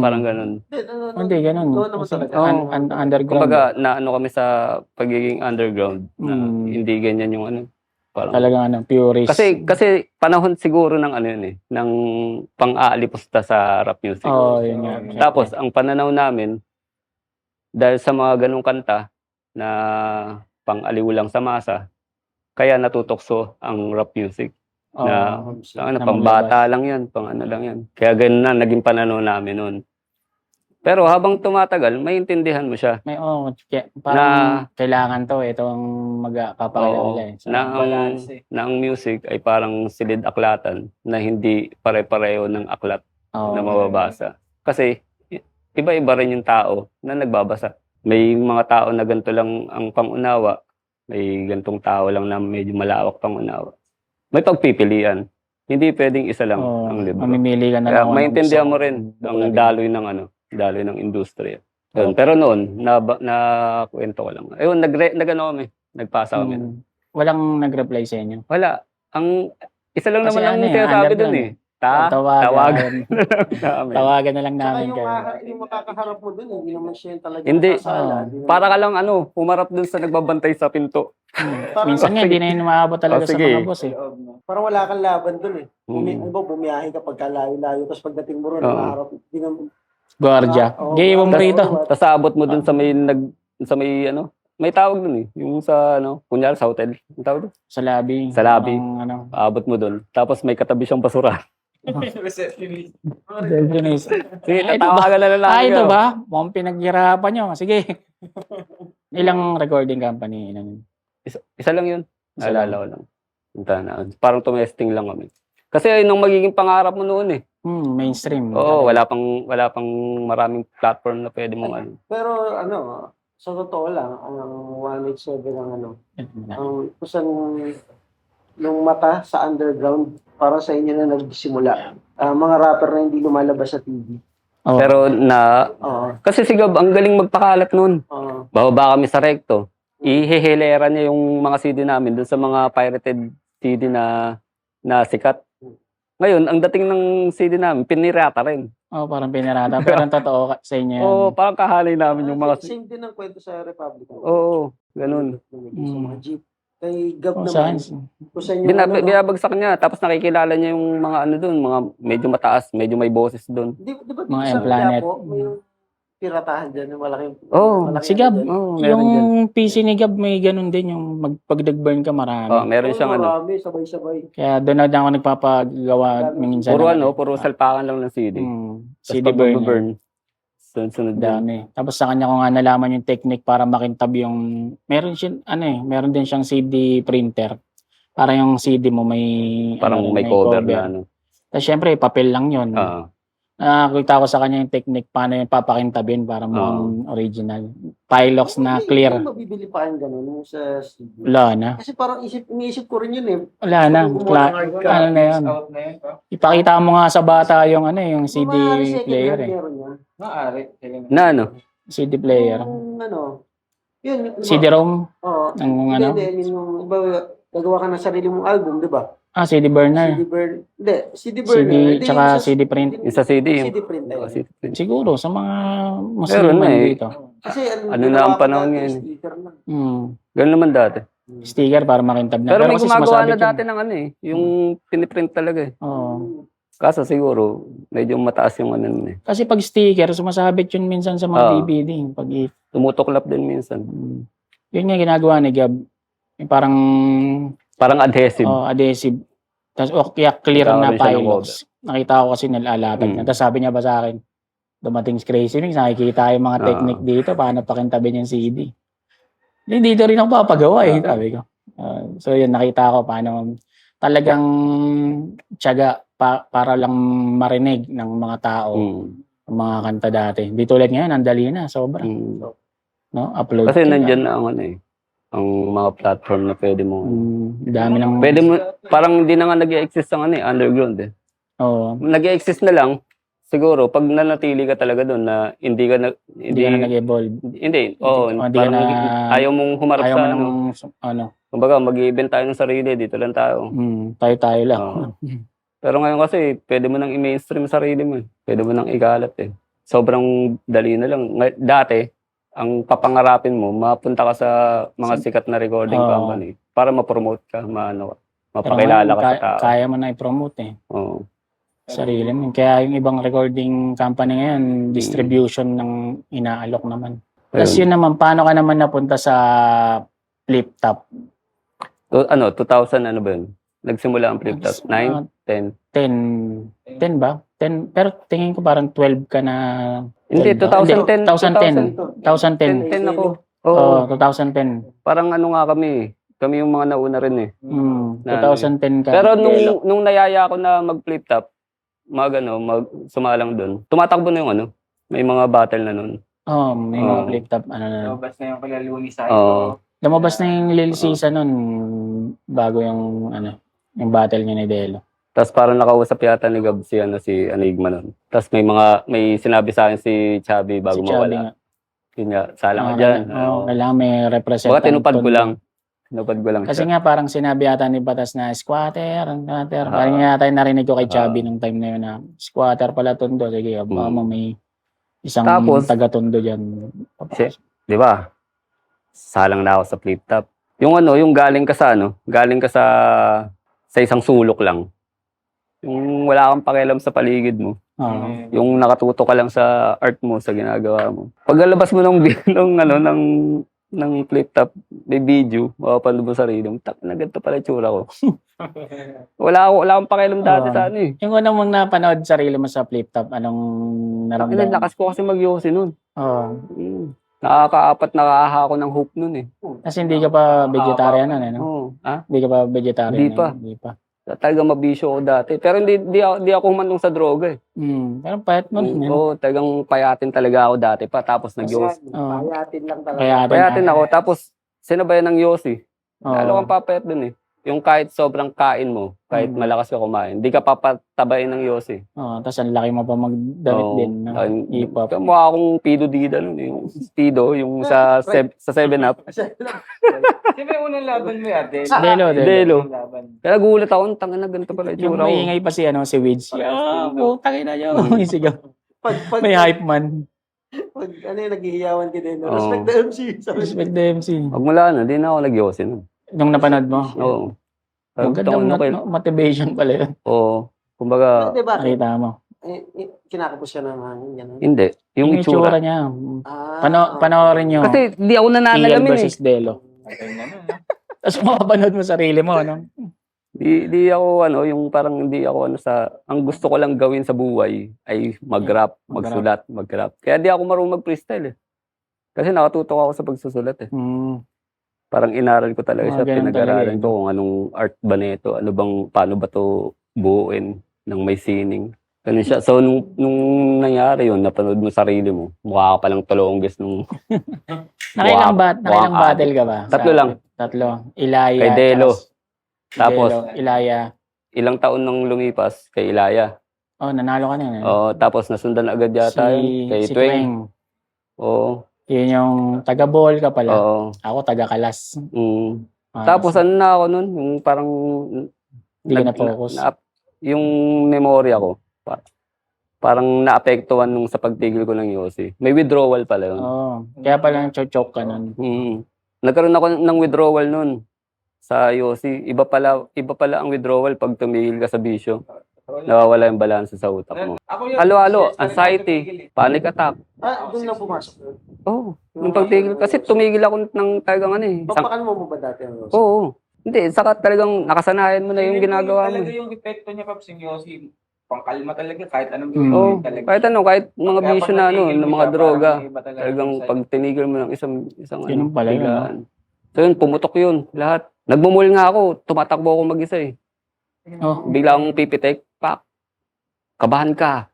Parang ganun. Hindi, ganun. Underground. Kumbaga, kami sa pagiging underground. Na hindi ganyan yung parang, talagang purist. Kasi panahon siguro ng ng pang-aalipusta sa rap music. Oo, yun nga. Tapos, ang pananaw namin, dahil sa mga ganung kanta na pang-aliw lang sa masa, kaya natutokso ang rap music. Na pambata lang yan, pang lang yan. Kaya ganun na, naging pananaw namin noon. Pero habang tumatagal, maintindihan mo siya. Parang kailangan to, ito ang magpapakilala. Na ang music ay parang silid aklatan na hindi pare-pareho ng aklat na mababasa. Kasi iba-iba rin yung tao na nagbabasa. May mga tao na ganito lang ang pangunawa. May gantong tao lang na medyo malawak pangunawa. May pagpipilian. Hindi pwedeng isa lang ang libro. Mamimili ka na Kaya lang. maintindihan mo rin ang daloy ng industriya. Pero noon, nakwento ko lang. Ayun, kami. Nagpasa kami. Walang nag-reply sa inyo? Wala. Isa lang Kasi naman ang sinasabi dun Tawagan. Tawagan na lang Saka namin kayo. yung makakaharap mo dun, hindi naman siya yung talaga Hindi. nakasala. Para ka lang humarap dun sa nagbabantay sa pinto. Minsan nga, hindi na yun umaabot talaga sa sige. mga boss Parang wala kang laban dun bumiyahe ka pagka layo-layo, tapos pagdating mo ron, nakaharap, hindi naman. Guardia. Gaya mo rito. Tapos abot mo dun sa may may tawag dun yung sa kunyari sa hotel. Ang tawag dun? Sa lobby. Sa lobby. Parang, Abot mo dun. Tapos may katabi siyang basura. Receptionist. Sige, tatawagan na lang. ito ba? Mukhang pinaghirapan nyo. Sige. Ilang recording company? Isa lang yun. Naalala ko lang. Parang tumesting lang kami. Kasi nung magiging pangarap mo noon mainstream. Oo, wala pang maraming platform na pwede mong Pero sa totoo lang, ang 187 ang ang kusan nung mata sa underground, para sa inyo na nagsimula. Mga rapper na hindi lumalabas sa TV. Pero kasi si Gab, ang galing magpakalat noon. Bababa kami sa Recto. Ihehilera niya yung mga CD namin dun sa mga pirated CD na sikat. Ngayon, ang dating ng CD namin, pinirata rin. Parang pinirata. Pero ang totoo sa inyo yan. Oo, parang kahalay namin yung mga... Same din ang kwento sa Republic. Oo, ganun. Sa mga jeep. Kay Gab Saan? naman. Binabagsak niya, tapos nakikilala niya yung mga doon, mga medyo mataas, medyo may boses doon. Di ba Mga sa M-Planet. Quiapo, may piratahan dyan, yung malaking... Si Gab, meron yung dyan. PC ni Gab may ganun din, yung pag-burn ka marami. Meron siyang Marami, sabay-sabay. Kaya doon na ako nagpapagawa minsan. Puro salpakan lang ng CD. CD burn. Sunod-sunod Dami. Tapos sa kanya ko nga nalaman yung technique para makintab yung... Meron din siyang CD printer. Para yung CD mo may... Parang may cover na Tapos syempre, papel lang yun. Nakakita ko sa kanya yung technique paano yung papakintabin para mo original. Pilox na clear. Hindi mabibili pa yung ganun sa CD. Wala na. Kasi parang iniisip ko rin yun Wala na. Ano na yun? Ipakita mo nga sa bata yung yung CD player Maaari. Na CD player. Yun. CD-ROM? Oo. Hindi, yung iba, gagawa ka ng sarili mong album, di ba? CD burner. CD burner. Tsaka CD print. Yung sa CD. CD printer. Siguro, sa mga Muslim dito. Kasi ano na ang panahon ngayon. Sticker na. Ganun naman dati. Sticker para makintab na. Pero may kasi gumagawa na sumasabit dati ng yung piniprint talaga Oo. Kaso siguro, medyo mataas yung Kasi pag sticker, sumasabit yun minsan sa mga DVD. Pag tumutuklap din minsan. Yun nga ginagawa ni Gab. Yung parang adhesive. adhesive. Tapos kaya clear Nagkakaroon na siya ng pilots. Nakita ko kasi nilalatag Mm. na. Tapos sabi niya ba sa akin, dumating si Crazy Mix, nakikita yung mga technique dito, paano pakintabi yung CD. Hindi, dito rin ako papagawa eh, sabi ko. So yun, nakita ko paano talagang tiyaga para lang marinig ng mga tao ang mga kanta dati. Hindi tulad ngayon, ang dali na, sobra. No? Upload Kasi ka. nandyan na ang ano eh, ang mga platform na pwede mo. Dami ng... Pwede mo, parang hindi na nga nag-i-exist ang ano eh, underground eh. Oo. Nag-i-exist na lang, siguro, pag nanatili ka talaga doon na hindi ka na, Hindi ka na nag-evolve. Hindi, oo. Hindi ka Parang na- ayaw mong humarap Ayaw sa mo ano. ng, ano, Kumbaga, mag-i-event tayo ng sarili, dito lang tayo. tayo lang. Oo. Pero ngayon kasi, pwede mo nang i-mainstream sarili mo eh. Pwede mo nang ikalat eh. Sobrang dali na lang. Dati, ang papangarapin mo, mapunta ka sa mga sikat na recording Oo. company para ma-promote ka, Pero mapakilala ka sa ngayon, tao. Kaya mo na i-promote eh. Oo. Sarili mo. Kaya yung ibang recording company ngayon, distribution ng inaalok naman. Tapos yun naman, paano ka naman napunta sa flip top? 2000 ano ba yun? Nagsimula ang flip top? 9? 10? 10 ba? 10, pero tingin ko parang 12 ka na. Hindi, 2010. 2010. 10 ako. Oo, Oo. 2010. Parang ano nga kami. Kami yung mga nauna rin eh. 2010 ka. Pero nung nayaya ako na mag-flip top, sumalang doon. Tumatakbo na yung ano. May mga battle na nun. May mga flip top. Ano na. Lumabas na yung kalaluni sa Oo. Lumabas na yung Lil Season nun bago yung yung battle niya ni Delo. Tapos parang nakausap yata ni Gab si Enigma nun. Tapos may sinabi sa akin si Chubby bago Si Chubby mawala. nga. Yun nga, salang ka dyan. Kailangan may representant. Baka tinupad ko lang. Tinupad ko lang Kasi siya. nga parang sinabi yata ni Batas na squatter. Parang yata yung narinig ko kay Chubby nung time na yun na squatter pala Tondo. Sige, baka mo may isang Tapos, taga-Tondo dyan. Di ba? Salang na ako sa flip top. Yung galing ka sa isang sulok lang. Yung wala kang pakialam sa paligid mo. Yung nakatuto ka lang sa art mo, sa ginagawa mo. Paglalabas mo ng flip top, may video, mapapanood mo sarili mo, na ganito pala yung tsura ko. wala akong pakialam dati sa ano eh. Yung unang mong napanood sarili mo sa flip top, anong naramdaman? Lakas ko kasi mag-yosi nun. Nakakaapat nakaha ako ng hoop nun eh. Kasi hindi ka pa vegetarian nun eh, no? Oo. Hindi ka pa vegetarian. Hindi pa. Talagang mabisyo ko dati. Pero hindi ako humantong sa droga eh. Pero payat mo nun. Oo, talagang payatin talaga ako dati pa. Tapos nag-yosi. Payatin lang talaga. Payatin ako. Tapos sinabayan ng yosi. Lalo kang papayat dun eh. Yung kahit sobrang kain mo, kahit malakas ka kumain, hindi ka papatabayin ng yosi. Tapos ang laki mo pa magdamit din. No? Hip-hop. Mukha akong Pido Dida nun eh. Yung Pido, yung sa 7-Up. Di ba yung unang laban mo yan? Delo. Kaya gulat ako, tanga na ganito pala Yung itsura ko. maingay pa si Wids. Putangin na nyo. May sigaw. May hype man. Pag naghihiyawan ka din. Oo. Respect the MC. Respect the MC. Magmula na, di na ako nag-yosi nun. Nung napanood mo? Oo. Magandang motivation pala yun. Oo. Kumbaga, Diba? Nakita mo. Kinakapos siya ng hangin. Ganun. hindi. Yung itsura. niya. Ah, Panoorin nyo. Kasi di ako TL nananalamin eh. versus Delo. Tapos mapapanood mo sarili mo, no? Di ako yung parang hindi ako ang gusto ko lang gawin sa buhay ay mag-rap, magsulat, mag-rap. Kaya di ako marunong mag-freestyle eh. Kasi nakatutok ako sa pagsusulat eh. Parang inaral ko talaga siya, ganun pinag-aralan talaga ko kung anong art ba nito, paano ba to buuin ng may sining. Ganun siya. So, nung nangyari yun, napanood mo sarili mo, mukha ka palang Tolongges nung... Nakailang battle ka ba? Tatlo lang. Tatlo. Ilaya. Kay Delo. Tapos, Delo, Ilaya. ilang taon nang lumipas kay Ilaya. Nanalo ka na yun. Tapos nasundan agad yata yun kay Tweng. Oo. Yun yung taga-ball ka pala. Oo. Ako taga-kalas. Tapos ano na ako nun, yung parang... Hindi ka na-focus. Yung memorya ko, parang naapektuhan nung sa pagtigil ko ng yosi. May withdrawal pala yun. Kaya pala choke ka nun. Nagkaroon ako ng withdrawal nun sa yosi. Iba pala ang withdrawal pag tumigil ka sa bisyo. Nawawala yung balanse sa utak mo. Halo-halo, anxiety, panic attack. Doon na pumasok. Oo. Nung pagtigil, kasi tumigil ako ng talagang Papakan mo ba dati ang Rose? Oo. Hindi, saka talagang nakasanayan mo na yung ginagawa mo. Talaga yung epekto niya, Paps, yung Yossi. Pangkalma talaga, kahit anong Mm. Oo, gawin talaga. kahit mga Kaya bisyo pag na natigil ng mo mga siya, droga, parang iba talaga talagang yung pag tinigil mo ng isang Ganun pala yun, biglaan. So yun, pumutok yun, lahat. Nagmumul nga ako, tumatakbo ako mag-isa eh. Oh. Bigla akong pipitek, pak, kabahan ka.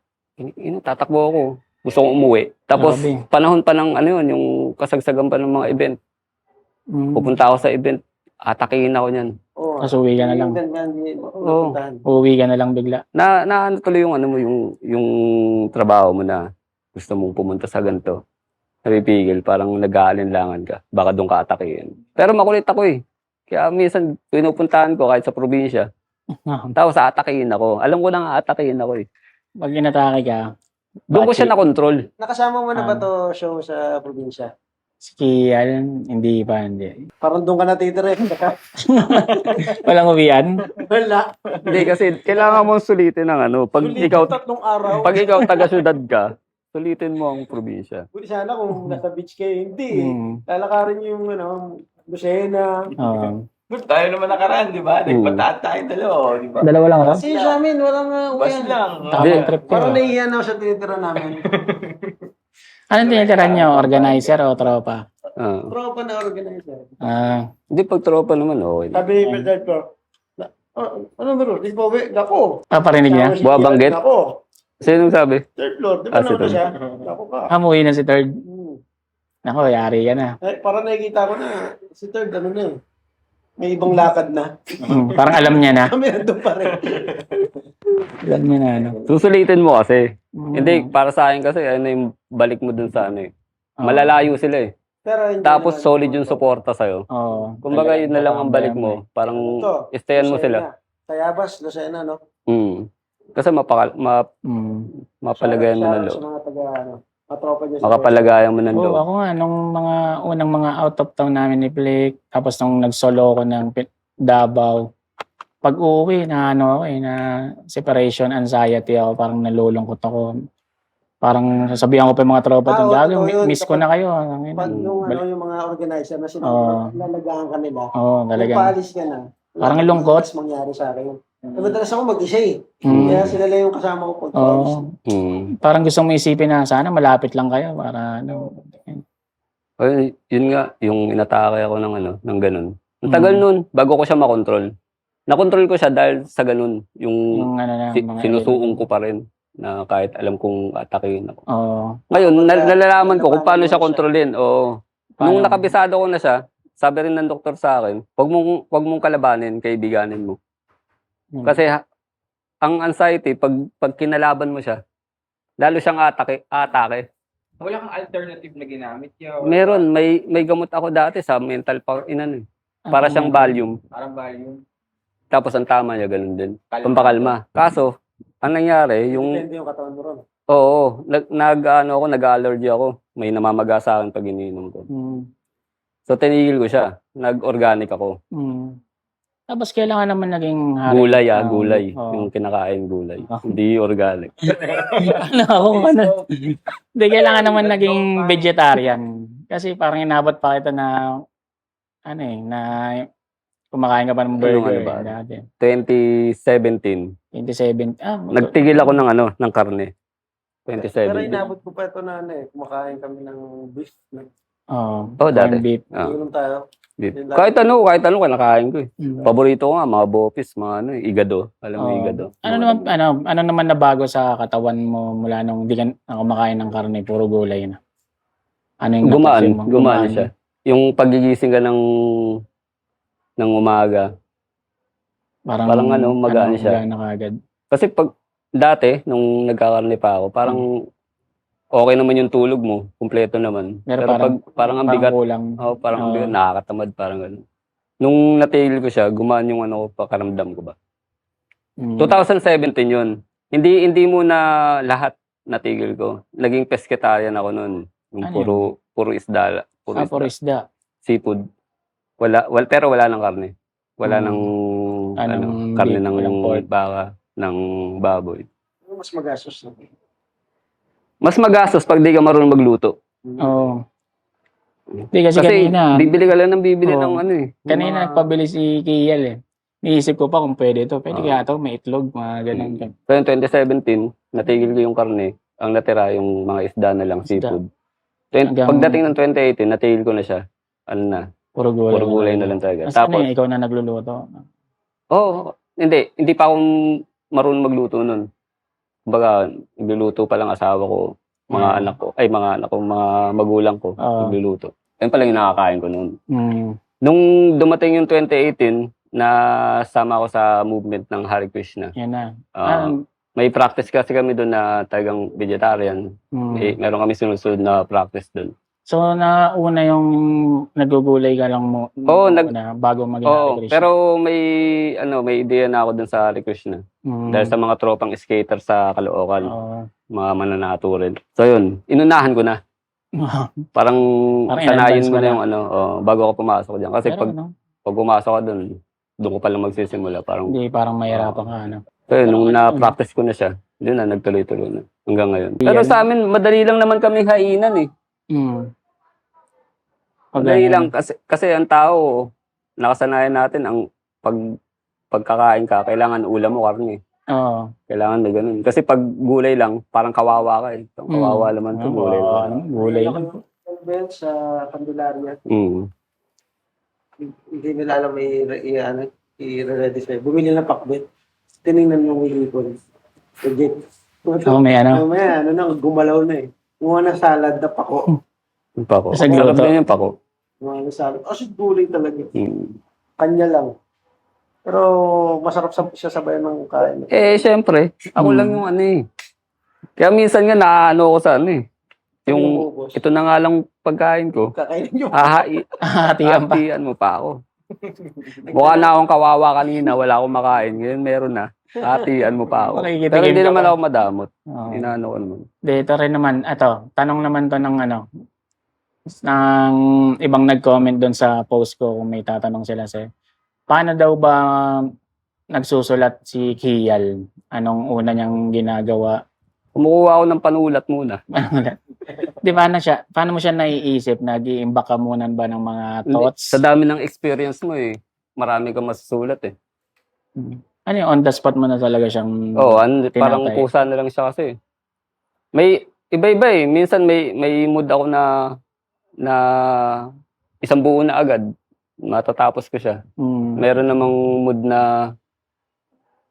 Tatakbo ako. Gusto kong umuwi. Tapos, Grabe. panahon pa ng yung kasagsagan pa ng mga event. Pupunta ako sa event, atakihin ako niyan. Oo. Tapos uwi ka na lang. Oo. Uwi ka na lang bigla. Na ano tuloy yung yung trabaho mo na gusto mong pumunta sa ganito. Napipigil, parang nag-aalinlangan ka. Baka doon ka atakihin. Pero makulit ako eh. Kaya minsan, pinupuntahan ko kahit sa probinsya. Tapos atakihin ako. Alam ko na atakihin ako eh. Pag inatake ka, Doon ko siya na-control. Nakasama mo na ba to show sa probinsya? si Kian, hindi pa, hindi. Parang doon ka natitira. Walang uwian? Wala. Hindi kasi kailangan mong sulitin ng Pag ikaw, tatlong araw. pag ikaw taga-syudad ka, sulitin mo ang probinsya. Buti sana kung nasa beach kayo. Hindi. Hmm. Lalakarin yung Lucena. Oo. Tayo naman nakaraan, di ba? Nagpataan tayo dalawa, di ba? Dalawa lang ako? Kasi sa amin, walang Bas uwian. lang. Tamang trip ko. Parang nahihiyan ako sa tinitira namin. Anong tinitira niyo? Organizer o tropa? Tropa na organizer. Hindi, pag tropa naman, okay. Sabi ni Pedro ko, ano bro, di ba uwi? Dako. Paparinig niya? Buwabanggit? Dako. Sinong sabi? Third floor. Di Ah, ba si naman Third. siya? Dako ka. Amuwi na si Third. Nako, yari ka na. Parang nakikita ko na, si Third ano na eh. May ibang lakad na. Parang alam niya na. Kami nandun pa rin. Alam niya na, ano. Susulitin mo kasi. Mm. Hindi, para sa akin kasi, yung balik mo dun sa malalayo sila eh. Pero enjoy Tapos naman. solid yung suporta sa'yo. Oo. Kumbaga, yun na lang ang balik mo. Parang Ito, istayan mo Lucena. sila. Tayabas, Lucena, no? Kasi mapalagayan mo ng Sa loob. mga taga, matropa niya. Makapalagayan mo ng Oo, loob. ako nga, nung mga unang mga out of town namin ni Blake, tapos nung nag-solo ko ng Davao, pag uuwi na na separation anxiety ako, parang nalulungkot ako. Parang sasabihan ko pa yung mga tropa doon, Oo, gago, totoo yun. miss ko na kayo. Pag yung mga organizer na Oo. lalagaan ka nila, Oo, kung talagang. paalis ka na, Parang wala lungkot. mas mangyari sa akin. Madalas ako mag-isa eh. Mm. Kaya sila lang yung kasama ko pag paalis. Oo. Parang gusto mo isipin na sana malapit lang kayo para Ay, yun nga, yung inatake ako ng ganun. Ang tagal nun, bago ko siya makontrol. Nakontrol ko siya dahil sa ganun. Yung na, mga sinusuong ko pa rin na kahit alam kong atakihin ako. Oo. Ngayon, nalalaman ko kung paano siya kontrolin. Oo. Nung Paano? nakabisado ko na siya, sabi rin ng doktor sa akin, wag mong kalabanin, kaibiganin mo. Kasi ang anxiety, pag kinalaban mo siya, lalo siyang atake. Wala kang alternative na ginamit yun. Meron, may gamot ako dati sa mental para siyang Valium. Parang volume. Tapos ang tama niya, ganun din. Pampakalma. Kaso, ang nangyari, Depende yung katawan mo ron. Oo, nag-allergy ako. May namamaga sa akin pag iniinom ko. So, tinigil ko siya. Nag-organic ako. Tapos kailangan naman naging Gulay, gulay. Oo. Yung kinakain gulay. Hindi organic. Hindi, kailangan naman naging vegetarian. Kasi parang inabot pa kita na, na kumakain ka pa ng burger. ba? Dati. 2017, 27. nagtigil ako ng karne. Pero 2017. inabot ko pa ito na kumakain kami ng beef. Oo. Oo, dati. Corned beef. Inom tayo. Beef. Kahit ano, kinakain ko eh. Paborito ko nga, mga bopis, mga igado. Alam mo, Oo. igado. Ano naman nabago sa katawan mo mula nung di ka kumakain ng karne, puro gulay na? Ano yung napansin mo? Gumaan siya. Yung pagigising ka ng umaga, parang magaan siya. Magaan na kagad. Kasi dati, nung nagkakarne pa ako, parang okay naman yung tulog mo, kumpleto naman. Pero parang ang bigat, kulang. parang ang bigat, nakakatamad, parang gano'n. Nung natigil ko siya, gumaan yung pakaramdam ko ba. 2017 yun. Hindi mo na lahat natigil ko. Naging pescatarian ako noon. Yung puro isda. Puro isda. Seafood. Pero wala ng karne. Wala ng karne beef, ng walang pork. baka, ng baboy. Mas magastos na. Mas magastos pag di ka marunong magluto. Oo. Hindi kasi Kasi kanina, bibili ka lang ng bibili Oo. ng ano eh. yung kanina mga- nagpabili si Kiel eh. Niisip ko pa kung pwede to. Pwede Oo. kaya to, may itlog, mga ganun. So yung 2017, natigil ko yung karne. Ang natira yung mga isda na lang, Isda. seafood. Hanggang- Pagdating ng 2018, natigil ko na siya. Ano na, Puro gulay. puro gulay na lang talaga. Tapos ano Tapos, eh, ikaw na nagluluto. hindi pa akong marunong magluto nun. Kumbaga, nagluluto pa lang asawa ko, mga magulang ko, Oo. nagluluto. Ayun pa lang yung nakakain ko noon. Mm. Nung dumating yung 2018, nasama ako sa movement ng Hare Krishna. Yan na. May practice kasi kami doon na talagang vegetarian. Meron kami sinusunod na practice doon. So, nauna yung nagugulay ka lang mo Oo, na bago maging Hare Oo, Krishna. pero may ideya na ako doon sa Hare Krishna. Dahil sa mga tropang skater sa Caloocan, Oo. mga mananato rin. So yun, inunahan ko na. Parang sanayin in-advance mo mo na na. yung bago ako pumasok diyan. Kasi Pero pag pumasok ka doon ko pa lang magsisimula. Parang, hindi, parang mahirapan ka. Ano? so yun, nung na-practice ko na siya, yun na, nagtuloy-tuloy na. Hanggang ngayon. Pero sa amin, madali lang naman kami hainan eh. Madali lang. Kasi ang tao, nakasanayan natin, pagkakain ka, kailangan ulam mo, karne. Oo. Kailangan na ganun. Kasi pag gulay lang, parang kawawa ka eh. Kawawa naman to, gulay lang. Gulay lang. Ben sa Candelaria. Mm. Hindi nila alam i-ready sa'yo. Bumili ng pakbet. Tinignan mo yung likod. Legit. May ano. Mamaya, gumalaw na eh. Mukha na salad na pako. Yung pako. Sa gluto. Sarap din yung pako. Mukha na salad. Kasi gulay talaga. Mm. Kanya lang. Pero masarap siya sabayan ng kain. Syempre. Ako lang yung Kaya minsan nga naano ko sa Yung, ito na nga lang pagkain ko. Kakainin nyo. Hatian pa. Hatian mo pa ako. Mukha na akong kawawa kanina, wala akong makain. Ngayon meron na. Hatian mo pa ako. Makikitigim Pero hindi ka naman pa. ako madamot. Oo. Inaano ko naman. Dito rin naman, tanong naman to ng ng ibang nag-comment doon sa post ko kung may tatanong sila sa'yo. Paano daw ba nagsusulat si Kial? Anong una niyang ginagawa? Kumukuha ako ng panulat muna. Di ba paano mo siya naiisip? Nag-iimbak ka muna ba ng mga thoughts? Sa dami ng experience mo marami kang masusulat Ano yung on the spot mo na talaga siyang parang tinatay? kusa na lang siya kasi. May iba-iba Minsan may mood ako na isang buo na agad. Matatapos ko siya. Meron namang mood na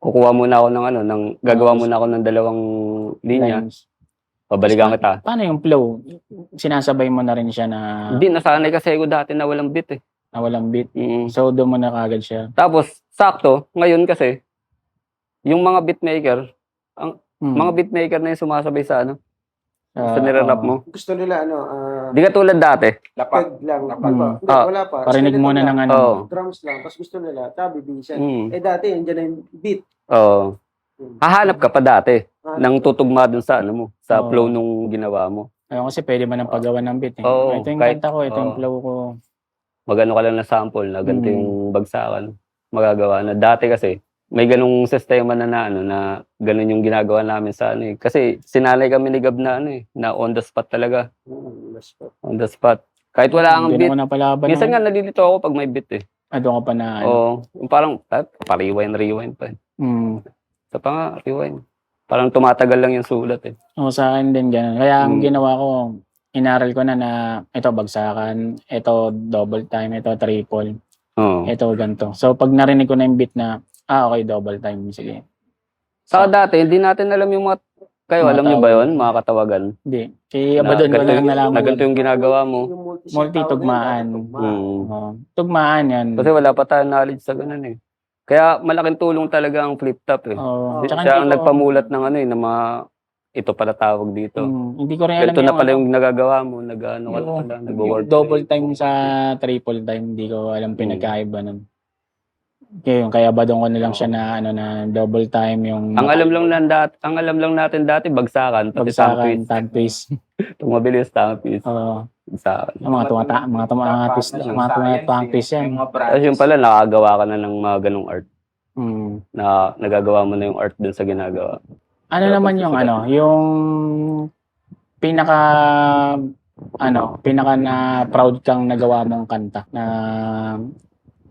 kukuha muna ako ng gagawa muna ako ng 2 linya. Lines. Pabalikan kita. Paano yung flow? Sinasabay mo na rin siya na Hindi, nasanay kasi ako dati na walang beat walang beat. Mm. So, doon mo na kagad siya. Tapos, sakto, ngayon kasi, yung mga beatmaker, mga beatmaker na yung sumasabay sa sa nirarap mo. Gusto nila Di ka tulad dati. Lapak. peg lang. Lapak. Hindi, wala pa. Parinig Skeleton muna lang. ng Oo. Drums lang. Tapos gusto nila, tabi, bisa. Mm. Dati, andyan na yung beat. Oo. Hahanap ka pa dati ng tutugma dun sa sa Oo. flow nung ginawa mo. Ayun kasi pwede man ang paggawa ng beat. Oo, Ito yung kahit- kanta ko, ito yung oo. flow ko. Magano ka lang na sample na ganito yung bagsakan. Magagawa na. Dati kasi, may ganung sistema na ganun yung ginagawa namin sa Kasi sinalay kami ni Gab na na on the spot talaga. On the spot. Kahit wala kang Hindi beat. na ko napalaban. Minsan nga nalilito ako pag may beat doon ka pa na Oo. Yung parang, pa-rewind pa. Sa pa nga, rewind. Parang tumatagal lang yung sulat Oo, sa akin din ganun. Kaya ang Mm. ginawa ko, inaral ko na ito bagsakan, ito double time, ito triple, Oo. ito ganito. So pag narinig ko na yung beat na, okay, double time, sige. Saka dati, hindi natin alam yung kayo, Mga alam niyo ba tawag. yun, mga katawagan? Hindi. Kaya ba doon ko lang nalaman. Na ganito yung ginagawa mo. Multi-tugmaan. Oo. Tugmaan yan. Kasi wala pa tayong knowledge sa ganun Kaya malaking tulong talaga ang flip top Oo. Tsaka Siya ang hindi ko- nagpamulat ng na mga ito pala tawag dito. Hindi ko rin alam Ito na pala yung yung nagagawa mo, nag-ano ka Oo. pala, nag-word. double time sa triple time, hindi ko alam pinagkaiba nun. Kaya ba doon ko na lang siya na na double time yung Ang alam lang natin dati bagsakan, pati bagsakan, thumbpiece. tag twist. Itong mabilis thumbpiece. Oo. Bagsakan. Yung mga twist yan. Yung mga Tapos yung pala, nakagawa ka na ng mga ganong art. Na nagagawa mo na yung art dun sa ginagawa. Ano Pero naman pag yung susulat- yung pinaka pinaka na proud kang nagawa mong kanta na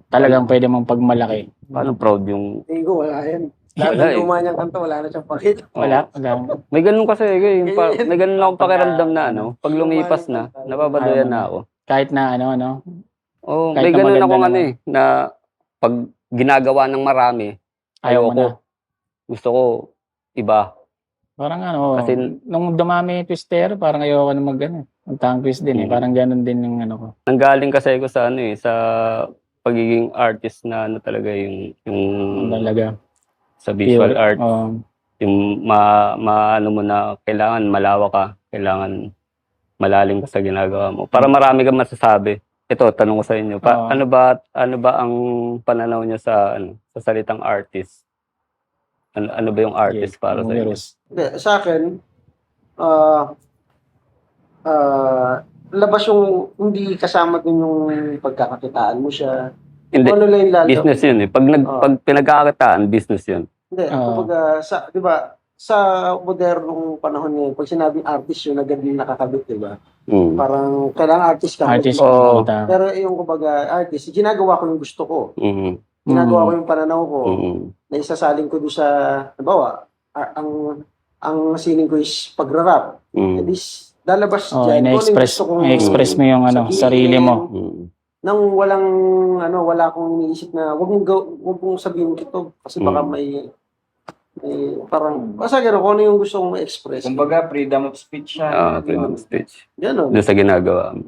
talagang pwede mong pagmalaki? Paano proud yung... Tingin ko wala yan. Lahat Wala ng eh. luma niyang kanta, wala na siyang pakita. Wala? May ganun kasi, may ganun akong pakiramdam na pag lumipas Lumayan na, kanta, nababadoyan ayaw mo na na. ako. Kahit na Oo, Kahit may na ganun maganda akong naman. na pag ginagawa ng marami, ayaw mo ayoko. na. Gusto ko, iba. Parang Kasi- nung dumami yung twister, parang ayoko na mag-tongue twist din eh. Mm. Parang ganun din yung ko. Nanggaling kasi ako sa sa pagiging artist na talaga yung Talaga. sa visual Pure. art. Oo. Yung ano mo na kailangan malawak ka, kailangan malalim ka sa ginagawa mo. Para marami kang masasabi. Ito, tanong ko sa inyo, Oo. ano ba ang pananaw niyo sa sa salitang artist? Ano ba yung artist para sa inyo? Hindi, sa akin, labas yung hindi kasama dun yung pagkakakitaan mo siya. Hindi, Kung ano lang yung lalo. business yun eh. Pag pinagkakakitaan, business yun. Hindi, kumbaga, di ba, sa modernong panahon ngayon, pag sinabing artist yun, agad yung nakakabit, di ba? Mm. Parang, kailangan artist ka. Artist. Oo. Pero yung, kumbaga, artist, ginagawa ko yung gusto ko. Mm. Ginagawa ko yung pananaw ko. Mm. Na isasaling ko doon sa, nabawa, ang sining ko is pagra-rap. Mm. At least, lalabas dyan. Kung ano yung ina-express, gusto kong i-express mo yung sabihin. sarili mo. Mm. Nang wala akong iniisip na wag mong sabihin ito kasi baka may parang basta gano'n kung ano yung gusto kong ma-express. Kumbaga, freedom of speech siya. Freedom of speech. Gano'n. Doon sa ginagawa.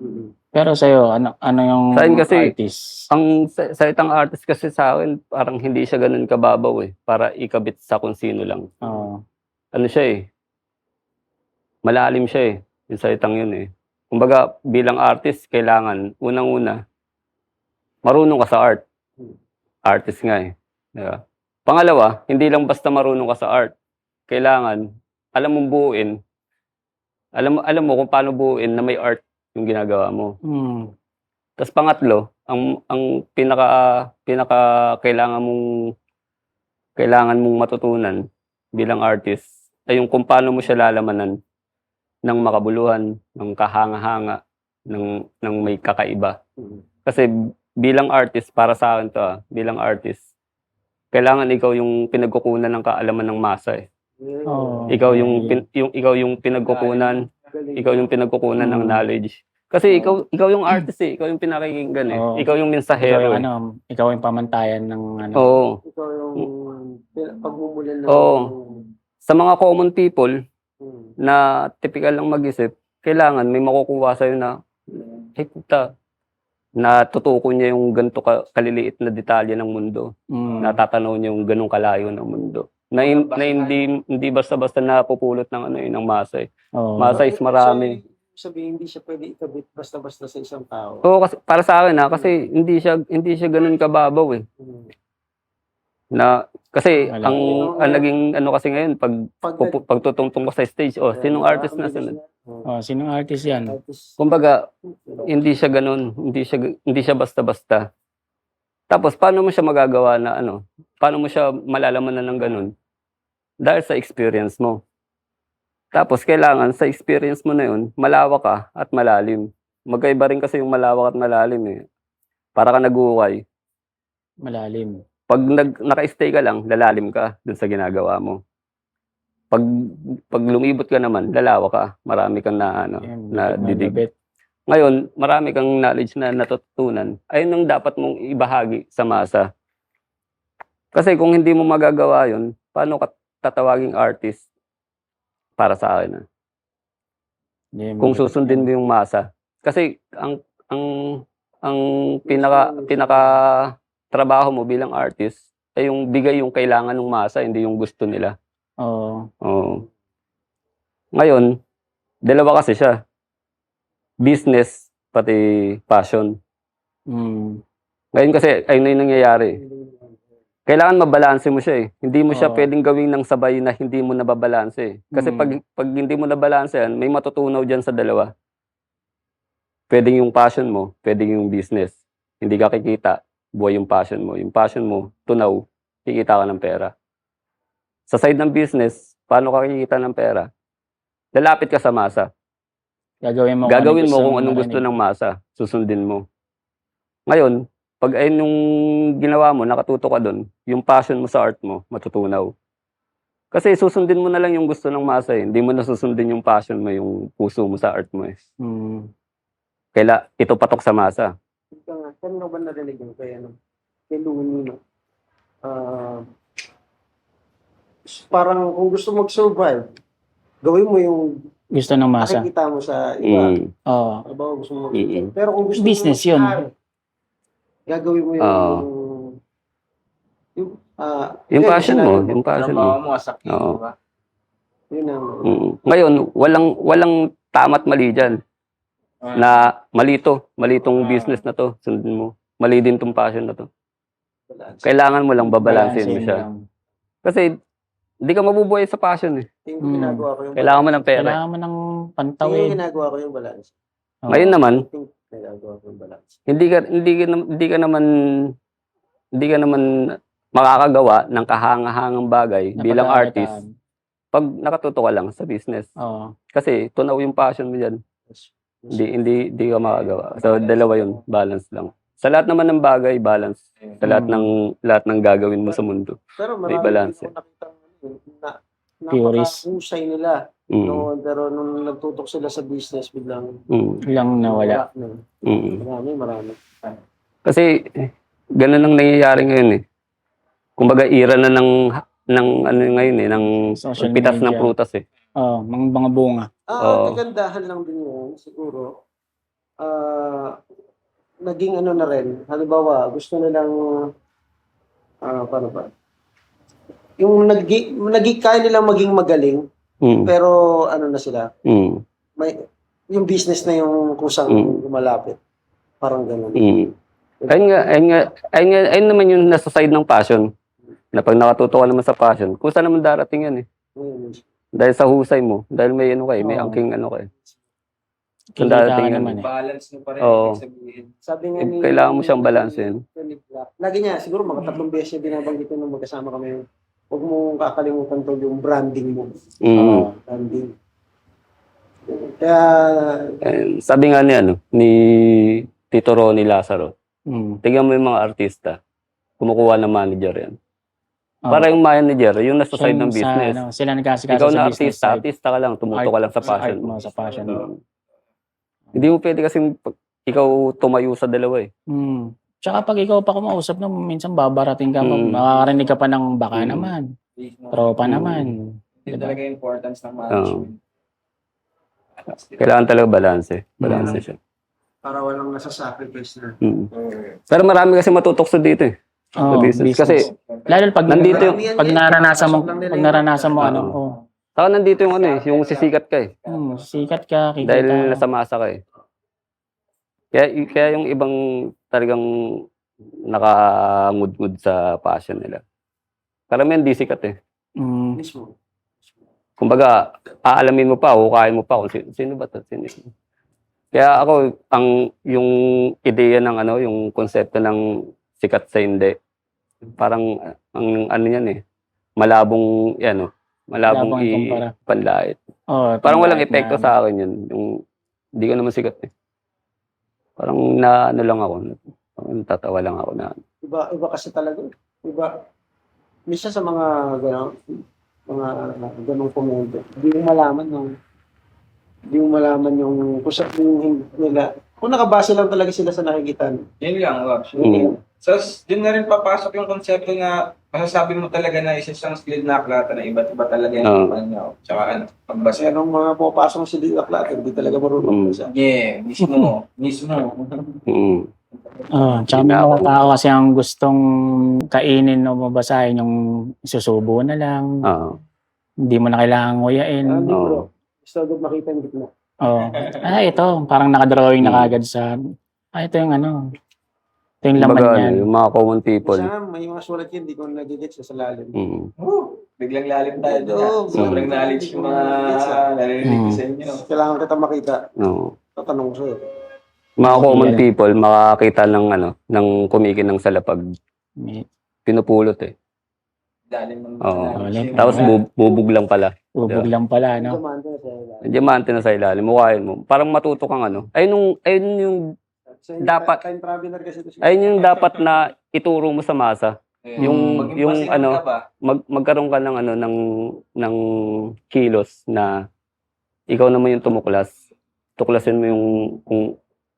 Pero sa'yo, ano yung Sa akin kasi, artist? Ang salitang artist kasi sa akin, parang hindi siya ganun kababaw eh. Para ikabit sa kung sino lang. Oo. Ano siya eh. Malalim siya eh. Yung salitang yun eh. Kumbaga, bilang artist, kailangan, unang-una, marunong ka sa art. Artist nga eh. Diba? Pangalawa, hindi lang basta marunong ka sa art. Kailangan, alam mong buuin. Alam mo kung paano buuin na may art yung ginagawa mo. Tapos pangatlo, ang pinaka kailangan mong matutunan bilang artist ay yung kung paano mo siya lalamanan ng makabuluhan, ng kahanga-hanga, ng may kakaiba. Kasi bilang artist, para sa akin to bilang artist, kailangan ikaw yung pinagkukunan ng kaalaman ng masa eh. Ikaw yung pinagkukunan, ng knowledge. Kasi ikaw yung artist eh, ikaw yung pinakikinggan eh. Oo. Ikaw yung mensahero. Ikaw yung pamantayan ng Oo. Ikaw yung pagmumulan ng Oo. Sa mga common people na typical lang mag-isip, kailangan may makukuha sa'yo na, hey puta, natutuko niya yung ganito kaliliit na detalye ng mundo. Natatanaw niya yung ganong kalayo ng mundo. Na hindi basta-basta napupulot ng ng masa eh. Masa is marami. Sabihin, hindi siya pwede ikabit basta-basta sa isang tao. Oo, kasi para sa akin kasi hindi siya ganun kababaw eh. Kasi ang naging kasi ngayon pagtutungtong ko sa stage, sinong artist na sunod? Sinong artist yan? Kumbaga, hindi siya ganun, hindi siya basta-basta. Tapos paano mo siya magagawa na paano mo siya malalaman ng ganun? Dahil sa experience mo. Tapos kailangan sa experience mo na yun, malawak ka at malalim. Magkaiba rin kasi yung malawak at malalim eh. Para ka nag-uukay. Malalim. Pag naka-stay ka lang, lalalim ka dun sa ginagawa mo. Pag lumibot ka naman, lalawa ka. Marami kang na didig. Ngayon, marami kang knowledge na natutunan. Ayun ang dapat mong ibahagi sa masa. Kasi kung hindi mo magagawa yun, paano ka tatawaging artist? Para sa akin. Kung susundin mo yung masa. Kasi ang pinaka trabaho mo bilang artist ay yung bigay yung kailangan ng masa, hindi yung gusto nila. Oo. Ngayon, dalawa kasi siya. Business, pati passion. Ngayon kasi, ayun na yung nangyayari. Kailangan mabalanse mo siya eh. Hindi mo siya pwedeng gawin ng sabay na hindi mo nababalanse eh. Kasi pag hindi mo nabalanse yan, may matutunaw dyan sa dalawa. Pwedeng yung passion mo, pwedeng yung business. Hindi ka kikita, buhay yung passion mo. Yung passion mo, tunaw, kikita ka ng pera. Sa side ng business, paano ka kikita ng pera? Lalapit ka sa masa. Gagawin mo Gagawin mo kung mong anong gusto marinig. ng masa. Susundin mo. Ngayon, pag ayun yung ginawa mo, nakatuto ka doon, yung passion mo sa art mo, matutunaw. Kasi susundin mo na lang yung gusto ng masa eh. Hindi mo na susundin yung passion mo, yung puso mo sa art mo eh. Ito patok sa masa. Ika nga, kanina ba narinig yun? Kay Luni, no? Parang kung gusto mag-survive, gawin mo yung Gusto ng masa. nakikita mo sa iba. Oo. Halimbawa, gusto mo Mm. Pero kung gusto Business mo yun. gagawin mo yung Oo. yung, Yung yun, passion sinabi mo, mo. yung passion mo. Trabaho mo, asakyan Oo. mo ba? Yun ang Ngayon, walang tama't mali dyan. Na malitong business na to, sundin mo. Mali din tong passion na to. balance. Kailangan mo lang babalansin mo Balansin siya. lang. Kasi hindi ka mabubuhay sa passion eh. Tingin ko ginagawa ko yung Kailangan mo ng pera. Kailangan mo ng Tingin ko pantawid. ginagawa ko yung balance. Oo. Ngayon naman, Tingin ko ginagawa ko yung balance. hindi ka naman makakagawa ng kahangahangang bagay bilang artist pag nakatuto ka lang sa business. Oo. Kasi tunaw yung passion mo diyan. Hindi ka makagawa. So dalawa yun, balance lang. Sa lahat naman ng bagay, balance. Sa lahat ng gagawin mo sa mundo. Pero May marami balance din ako nakita na Purist. napakahusay nila. Mm. No, pero nung nagtutok sila sa business, biglang Lang nawala. na. Mm. Marami. Kasi ganun ang nangyayari ngayon eh. Kumbaga era na ng ano ngayon eh, ng Social pitas ng media. prutas eh. Oo, mga bunga. Oo. Kagandahan lang din yun, siguro. Naging ano na rin. Halimbawa, gusto nilang, paano ba? Yung kaya nilang maging magaling, Mm. pero ano na sila, Mm. yung business na yung kusang lumalapit. Parang gano'n. Mm. Ayun naman yung nasa side ng passion. Na pag nakatuto ka naman sa passion, kung saan naman darating yan eh. Dahil sa husay mo, dahil may ano ka eh, may Oo. angking ano ka eh. Kikita darating ka yan. naman eh. Balance mo pa rin, Oo. ibig sabihin. Sabi nga ni... Kailangan mo siyang balansehin. Lagi niya, siguro mga 3 beses niya binabanggit yun nung magkasama kami. Huwag mo kakalimutan to yung branding mo. Mm. Branding. Kaya, And sabi nga ni Tito Ronnie Lazaro, tingnan mo yung mga artista, kumukuha ng manager yan. Oo. Para yung manager, yung nasa side ng business. Sila nagkasikaso Ikaw sa na business artista, side. artista ka lang, tumuto ka lang sa passion Art mo, sa passion mo. Hindi mo pwede kasi ikaw tumayo sa dalawa eh. Tsaka pag ikaw pa kumausap na, minsan babarating ka pa, Mm. makakarinig ka pa ng baka Mm. naman, tropa naman. Yun Diba? talaga yung importance ng management. Kailangan talaga balance. Balance siya. para walang nasa-sacrifice na. Pero marami kasi matutokso dito eh. Oo, business. Kasi lalo pag nandito yung- pag naranasan mo ano, saka nandito yung ano eh, yung sisikat ka eh. sikat ka, kikita. Dahil nasa masa ka eh. Kaya yung ibang talagang nakangud-ngud sa passion nila. Karamihan di sikat eh. Mismo. Kumbaga, aalamin mo pa, hukayin mo pa kung sino ba 'to, sino. Kaya ako yung ideya ng yung konsepto ng sikat sa hindi. Parang ang ano yan eh. Malabong Malabong ikumpara. panlait. Oh, Parang walang epekto sa akin yun. Yung hindi ko naman sikat eh. Parang lang ako. Tatawa lang ako na. Iba kasi talaga. Iba. Minsan sa mga ganong komento, hindi mo malaman yung kung saan yung nila. Kung nakabase lang talaga sila sa nakikita. Yun lang, Rob. So, dun na rin papasok yung konsepto na masasabi mo talaga na isa siyang skilled na aklata na iba't iba talaga yung niya. Tsaka pagbasa. Kasi nung mga pumapasok si Dila Clatter, hindi talaga marunong siya. Yeah, mismo. Tsaka may mga tao kasi ang gustong kainin o mabasahin yung susubo na lang. Hindi mo na kailangan nguyain. Bro. Gusto agad makita yung gitna. Ito, parang nakadrawing na kagad sa, ito yung ito yung laman Kumbaga, yan. yung mga common people. Minsan, may mga sulat yun, hindi ko nagigits sa lalim. Biglang lalim tayo Oo, doon. Sobrang knowledge yung mga naririnig ko sa inyo. Kailangan kita makita. No. Tatanong ko sa'yo. Mga common people, makakita ng kumikinang sa lapag. Pinupulot eh. Dali ng Oo. Ulit. Tapos bubog lang pala. Bubog lang pala, no? Diamante na sa ilalim. Diamante na sa ilalim. Mukhain mo. Parang matuto kang ano. Ayun yung So, hindi Dapat- time traveler kasi ito. ayun yung dapat na ituro mo sa masa. Yung ano, magkaroon ka ng ano ng kilos na ikaw naman yung tumuklas. Tuklasin mo yung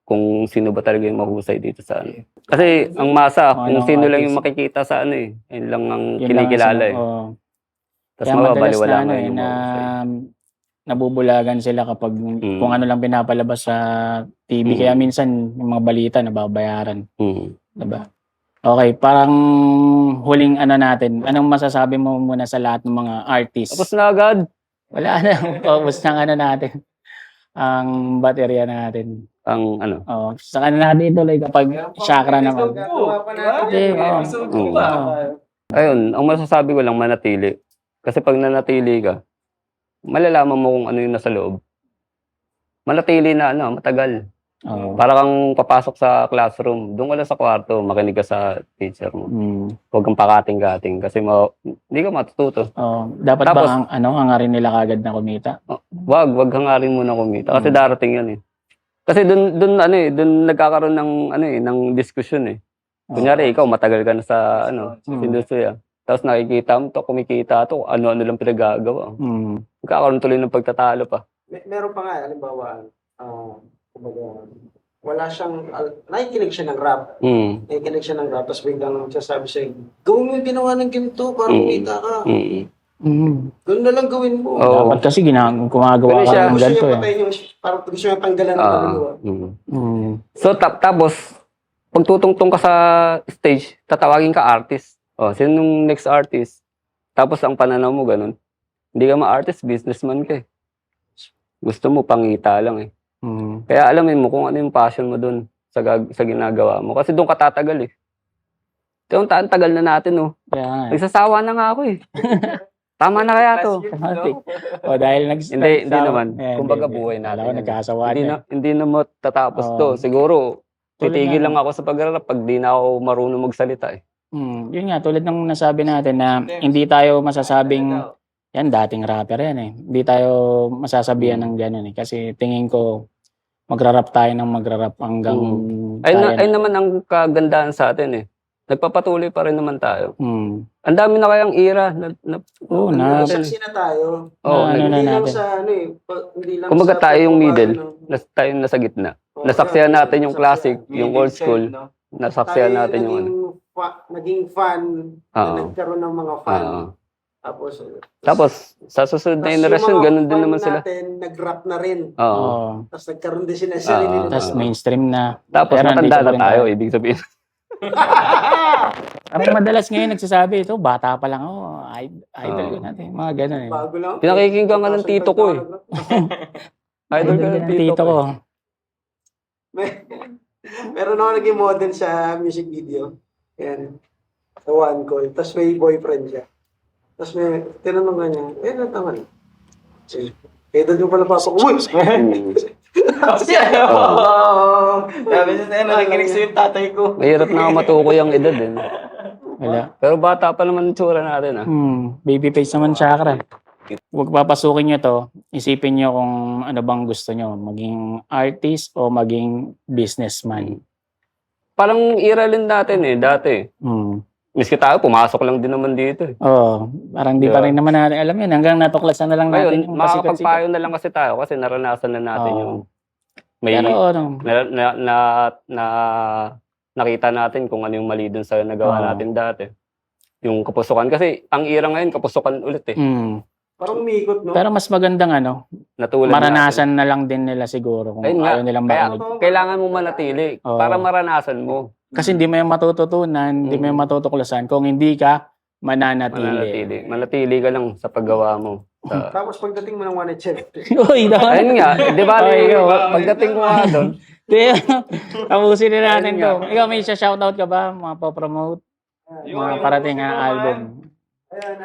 kung sino ba talaga yung mahusay dito sa ano. Kasi ang masa, kung Anong sino lang yung artist? makikita sa ano eh. Yun lang ang Yun lang ang kinikilala eh. oo. Tapos Kaya madalas mababaliwala na, ano, nga eh, yung na mahusay. nabubulagan sila kapag kung ano lang pinapalabas sa TV. Kaya minsan yung mga balita nababayaran. Mm. Diba? Okay, parang huling ano natin. Anong masasabi mo muna sa lahat ng mga artists? Tapos na agad. Wala na. Paubos ng ano natin. Ang baterya natin. Ang ano. Oh, sa kanila natin ituloy kapag chakra naman. Gagawa pa natin Hindi, yan. oo. Episode Oo. pa. Ayun, ang masasabi ko lang manatili. Kasi pag nanatili ka, malalaman mo kung ano yung nasa loob. Manatili na ano, matagal. Oh. Para kang papasok sa classroom, doon ka lang sa kwarto, makinig ka sa teacher mo. Huwag kang pakating-kating kasi hindi ka matututo. Oh, dapat Tapos- ba hangarin nila kagad na kumita? Wag hangarin mo na kumita kasi darating yan eh. Kasi doon nagkakaroon ng ng diskusyon eh. Kunyari ikaw matagal ka na sa industriya. Tapos nakikita mo to, kumikita to, ano-ano lang pinagagawa. Nagkakaroon tuloy ng pagtatalo pa. Meron pa nga, halimbawa, kumbaga, wala siyang, nakikinig siya ng rap. Nakikinig siya ng rap, tapos biglang sasabi siya, gawin mo yung ginawa ng ganito para kumita ka. Ganoon na lang gawin mo. Oo. Dapat kasi gumagawa Pwede ka siya. ng Gusto ganito niya eh. patayin yung, parang gusto niya tanggalan ng kaluluwa. So tapos pag tutungtong ka sa stage, tatawagin ka artist. Oh, sino nung next artist? Tapos ang pananaw mo ganun. Hindi ka ma-artist, businessman ka eh. Gusto mo pangita lang eh. Kaya alamin mo kung ano yung passion mo dun sa ginagawa mo. Kasi doon ka tatagal eh. Ito yung tagal na natin oh. Kaya nga eh. Nagsasawa na nga ako eh. Tama na kaya to. O dahil Hindi naman. Kumbaga buhay natin Alam ko yan. nagkasawa na. Hindi na matatapos Oo. to. Siguro, Tulad titigil nga. lang ako sa pagrarap pag di na ako marunong magsalita eh. Yun nga, tulad ng nasabi natin na hindi tayo masasabing yan, dating rapper yan eh. Hindi tayo masasabihan ng gano'n eh. Kasi tingin ko, magrarap tayo ng magrarap hanggang Ay naman ang kagandahan sa atin eh. Nagpapatuloy pa rin naman tayo. Ang dami na kayang era. Oo, na. Saksi na tayo. Oo, ano na Hindi lang natin. sa hindi lang Kumbaga sa tayo yung middle. pagbabago Tayo nasa gitna. ng- Nasaksihan natin yung Nasaksihan. classic, yung old school. Nasaksihan natin yung ano. Naging fan, na Oo. nagkaroon ng mga fan. Oo. Tapos Sa susunod na yung generasyon, mga ganun din fan naman sila. natin, nag-rap na rin. Oo. Oo. Tapos nagkaroon din sila sa sarili nila. Tapos mainstream na. Tapos Pero matanda nandito pa na rin tayo, tayo. ibig sabihin. Parang madalas ngayon nagsasabi ito, bata pa lang ako. Idol ko Oo. natin. Mga gano'n eh. Bago lang. Pinakikinggan ka ng tito ko eh. Idol ka ng tito ko. Meron ako naging model sa music video. Yan. Sa One Call. Tapos may boyfriend siya. Tapos may tinanong ka niya, ano tama na? Doon yung pala pasok. Uy! Kasi sabi niya sa'yo, nakikinig sa'yo yung tatay ko. Mahirap na nga matukoy ang edad eh. Wala. Pero bata pa naman yung tsura natin ah. Baby face naman chakra. Huwag papasukin nyo to. Isipin nyo kung ano bang gusto nyo. Maging artist o maging businessman. Parang iralin natin eh, dati. Miski tayo, pumasok lang din naman dito eh. Oo. Parang di pa Yeah. rin naman natin alam yun. Hanggang natuklasan na lang natin Ngayon, yung makakapagpayo na lang kasi tayo kasi naranasan na natin Oo. yung may Pero ano, nakita natin kung ano yung mali dun sa nagawa Oo. natin dati. Yung kapusukan. Kasi ang ira ngayon, kapusukan ulit eh. Parang umiikot, no? Pero mas magandang ano, Natulad maranasan na lang din nila siguro kung Ayun nga, ayaw nilang kaya makinig. kailangan mo manatili Oo. para maranasan mo. Kasi hindi mo yung matututunan, hindi mo yung matutuklasan kung hindi ka mananatili. Manatili ka lang sa paggawa mo. Tapos pagdating mo ng one night chef. Uy, naman. Ayun nga, di ba? Ay, ikaw. Pagdating ko nga doon, Tapusin na natin Ayun to. nga. Ikaw, may shoutout ka ba? Mga pa-promote? Mga parating na album. Ayan,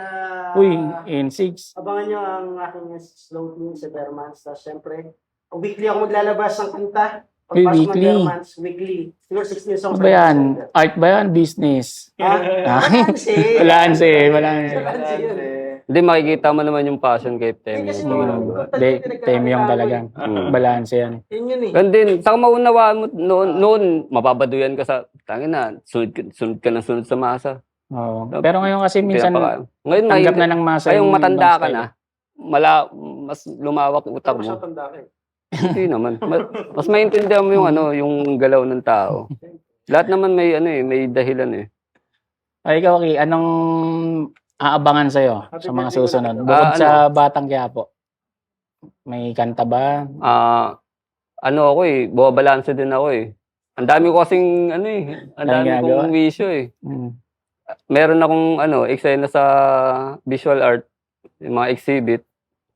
Uy, in 6. abangan nyo ang aking slow tunes sa Bermans. Tapos syempre, weekly ako maglalabas ng kanta. Pagpasok ng weekly. bare months, weekly. Siguro 16 songs. Ano ba yan? Art ba yan? Business? Balanse. Hindi, makikita mo naman yung passion kay Temyo. Kasi sa naman, ginagawa. Hindi, Temyong talaga. Balanse yan. Yun yun eh. Ganun din, saka maunawaan mo, noon, mababaduyan ka sa, tangin na, sunod ka na sunod sa masa. Oo. Pero ngayon kasi minsan, Ngayon, tanggap na ng masa yung yung matanda ibang ka style. na, mas lumawak utak Tapos mo. sa tanda ka eh. Hindi naman. Mas maintindihan mo yung yung galaw ng tao. Lahat naman may may dahilan eh. Ay, ikaw, Ki, anong aabangan sa'yo sa mga susunod? Bukod sa Batang Quiapo. May kanta ba? Ako buwabalanse din ako eh. Ang dami ko kasing ang dami ginagawa? kong wisyo eh. Hmm. Meron akong eksena sa visual art, yung mga exhibit.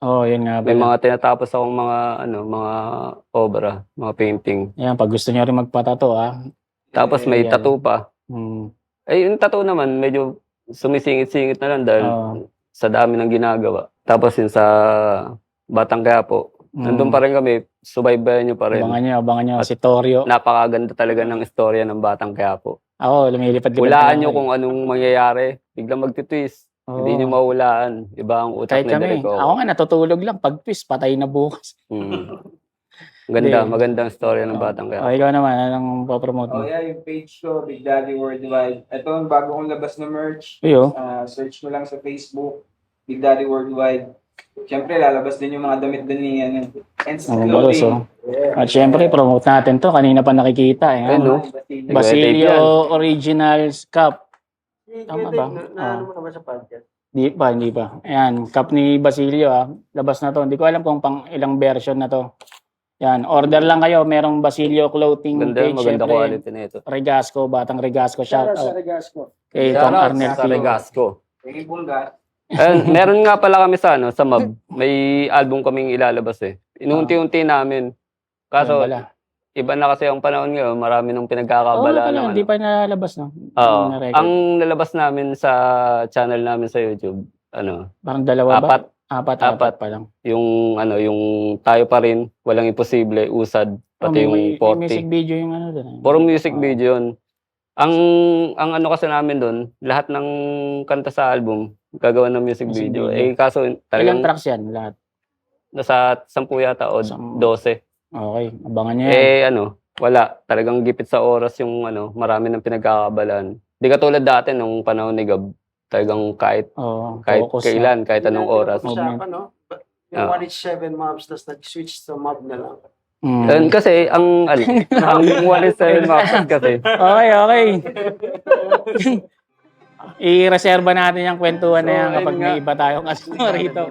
Oh, yun nga May pala. mga tinatapos akong mga obra, mga painting. Yan, pag gusto nyo rin magpatato, Tapos may Yeah. tattoo pa. Hmm. Yung tattoo naman, medyo sumisingit-singit na lang dahil Oo. sa dami ng ginagawa. Tapos yun sa Batang Quiapo, nandun pa rin kami, subaybayan nyo pa rin. Abangan nyo si Torio. Napakaganda talaga ng istorya ng Batang Quiapo. Ako, lumilipad-lipad. Hulaan lang nyo ako kung anong mangyayari. Biglang magtitwist. Oo. Hindi nyo mahulaan. Iba ang utak Kahit ni kami. Derek Oco. Ako nga, natutulog lang. Pag twist, patay na bukas. Magandang istorya ng Batang Quiapo. Ikaw naman, anong popromote mo? Oh yeah, yung page ko, Big Daddy Worldwide. Ito ang bago kong labas na merch. Iyo. Search mo lang sa Facebook, Big Daddy Worldwide. Siyempre, lalabas din yung mga damit doon ni Ends Balos, Clothing. At syempre, promote natin to. Kanina pa nakikita. Ayun, no? Basilio Originals Cup. Tama ba? Naano mo na ba sa podcast? Hindi pa. Ayan, cup ni Basilio Labas na to. Hindi ko alam kung pang ilang version na to. Yan, order lang kayo. Merong Basilio Clothing page. Maganda Syempre, quality na ito. Regasco, Batang Regasco. Shout Sa out. Regasco. Kay Tom Arnel sa Pino. Regasco. Yung Bunga. Meron nga pala kami sa MAB. May album kaming ilalabas eh. Inunti-unti namin. Kaso, Wala. iba na kasi ang panahon ngayon. Marami nang pinagkakabalaan. ng Hindi pa nalabas, no? Oo. Na-record. Ang nalabas namin sa channel namin sa YouTube, Parang dalawa ba? Apat. Apat pa lang. yung tayo pa rin, walang imposible, usad, pati yung 40. May music video yung doon. Puro music video yun. Ang kasi namin doon, lahat ng kanta sa album, gagawa ng music Music video. video. Kaso Ilang talagang tracks yan lahat? nasa 10 yata o 12. Okay, abangan nyo yan. Wala. Talagang gipit sa oras yung marami ng pinagkakabalaan. Di katulad dati nung panahon ni Gab, talagang kahit Focus kailan, kahit anong oras. Usapan, no? Yung Oo. 187 mobs, tapos nag-switch sa mob na lang. Kasi ang 187 maps kasi, Okay. I-reserva natin yung kwentuhan na yan kapag may iba tayong kasama rito.